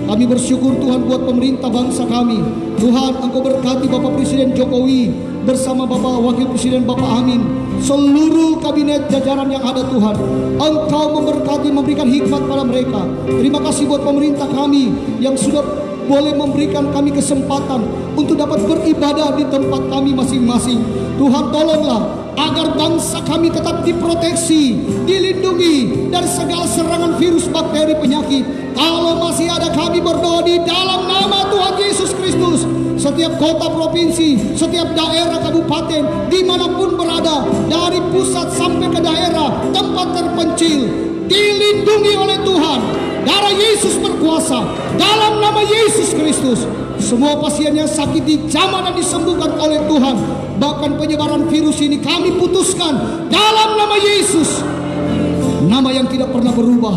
Kami bersyukur Tuhan buat pemerintah bangsa kami. Tuhan, Engkau berkati Bapak Presiden Jokowi bersama Bapak Wakil Presiden Bapak Amin, seluruh kabinet jajaran yang ada Tuhan. Engkau memberkati, memberikan hikmat pada mereka. Terima kasih buat pemerintah kami yang sudah boleh memberikan kami kesempatan untuk dapat beribadah di tempat kami masing-masing. Tuhan tolonglah agar bangsa kami tetap diproteksi, dilindungi dari segala serangan virus, bakteri, penyakit. Kalau masih ada, kami berdoa di dalam nama Tuhan Yesus Kristus, setiap kota provinsi, setiap daerah kabupaten, dimanapun berada, dari pusat sampai ke daerah, tempat terpencil, dilindungi oleh Tuhan. Darah Yesus berkuasa, dalam nama Yesus Kristus. Semua pasien yang sakit dijamah dan disembuhkan oleh Tuhan. Bahkan penyebaran virus ini kami putuskan dalam nama Yesus, nama yang tidak pernah berubah,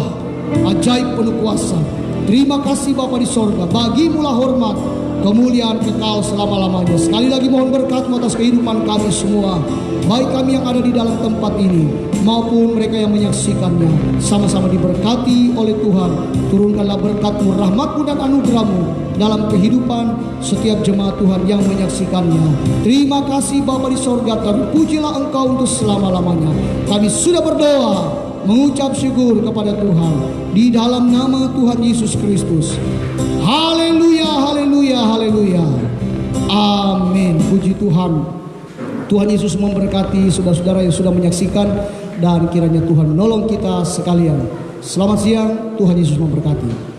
ajaib penuh kuasa. Terima kasih Bapa di sorga, bagimu lah hormat, kemuliaan kekal selama-lamanya. Sekali lagi mohon berkat atas kehidupan kami semua, baik kami yang ada di dalam tempat ini maupun mereka yang menyaksikannya. Sama-sama diberkati oleh Tuhan. Turunkanlah berkat-Mu, rahmat-Mu dan anugerah-Mu dalam kehidupan setiap jemaat Tuhan yang menyaksikannya. Terima kasih Bapa di sorga, terpujilah Engkau untuk selama-lamanya. Kami sudah berdoa, mengucap syukur kepada Tuhan di dalam nama Tuhan Yesus Kristus. Haleluya, haleluya, haleluya. Amin. Puji Tuhan. Tuhan Yesus memberkati saudara-saudara yang sudah menyaksikan, dan kiranya Tuhan menolong kita sekalian. Selamat siang, Tuhan Yesus memberkati.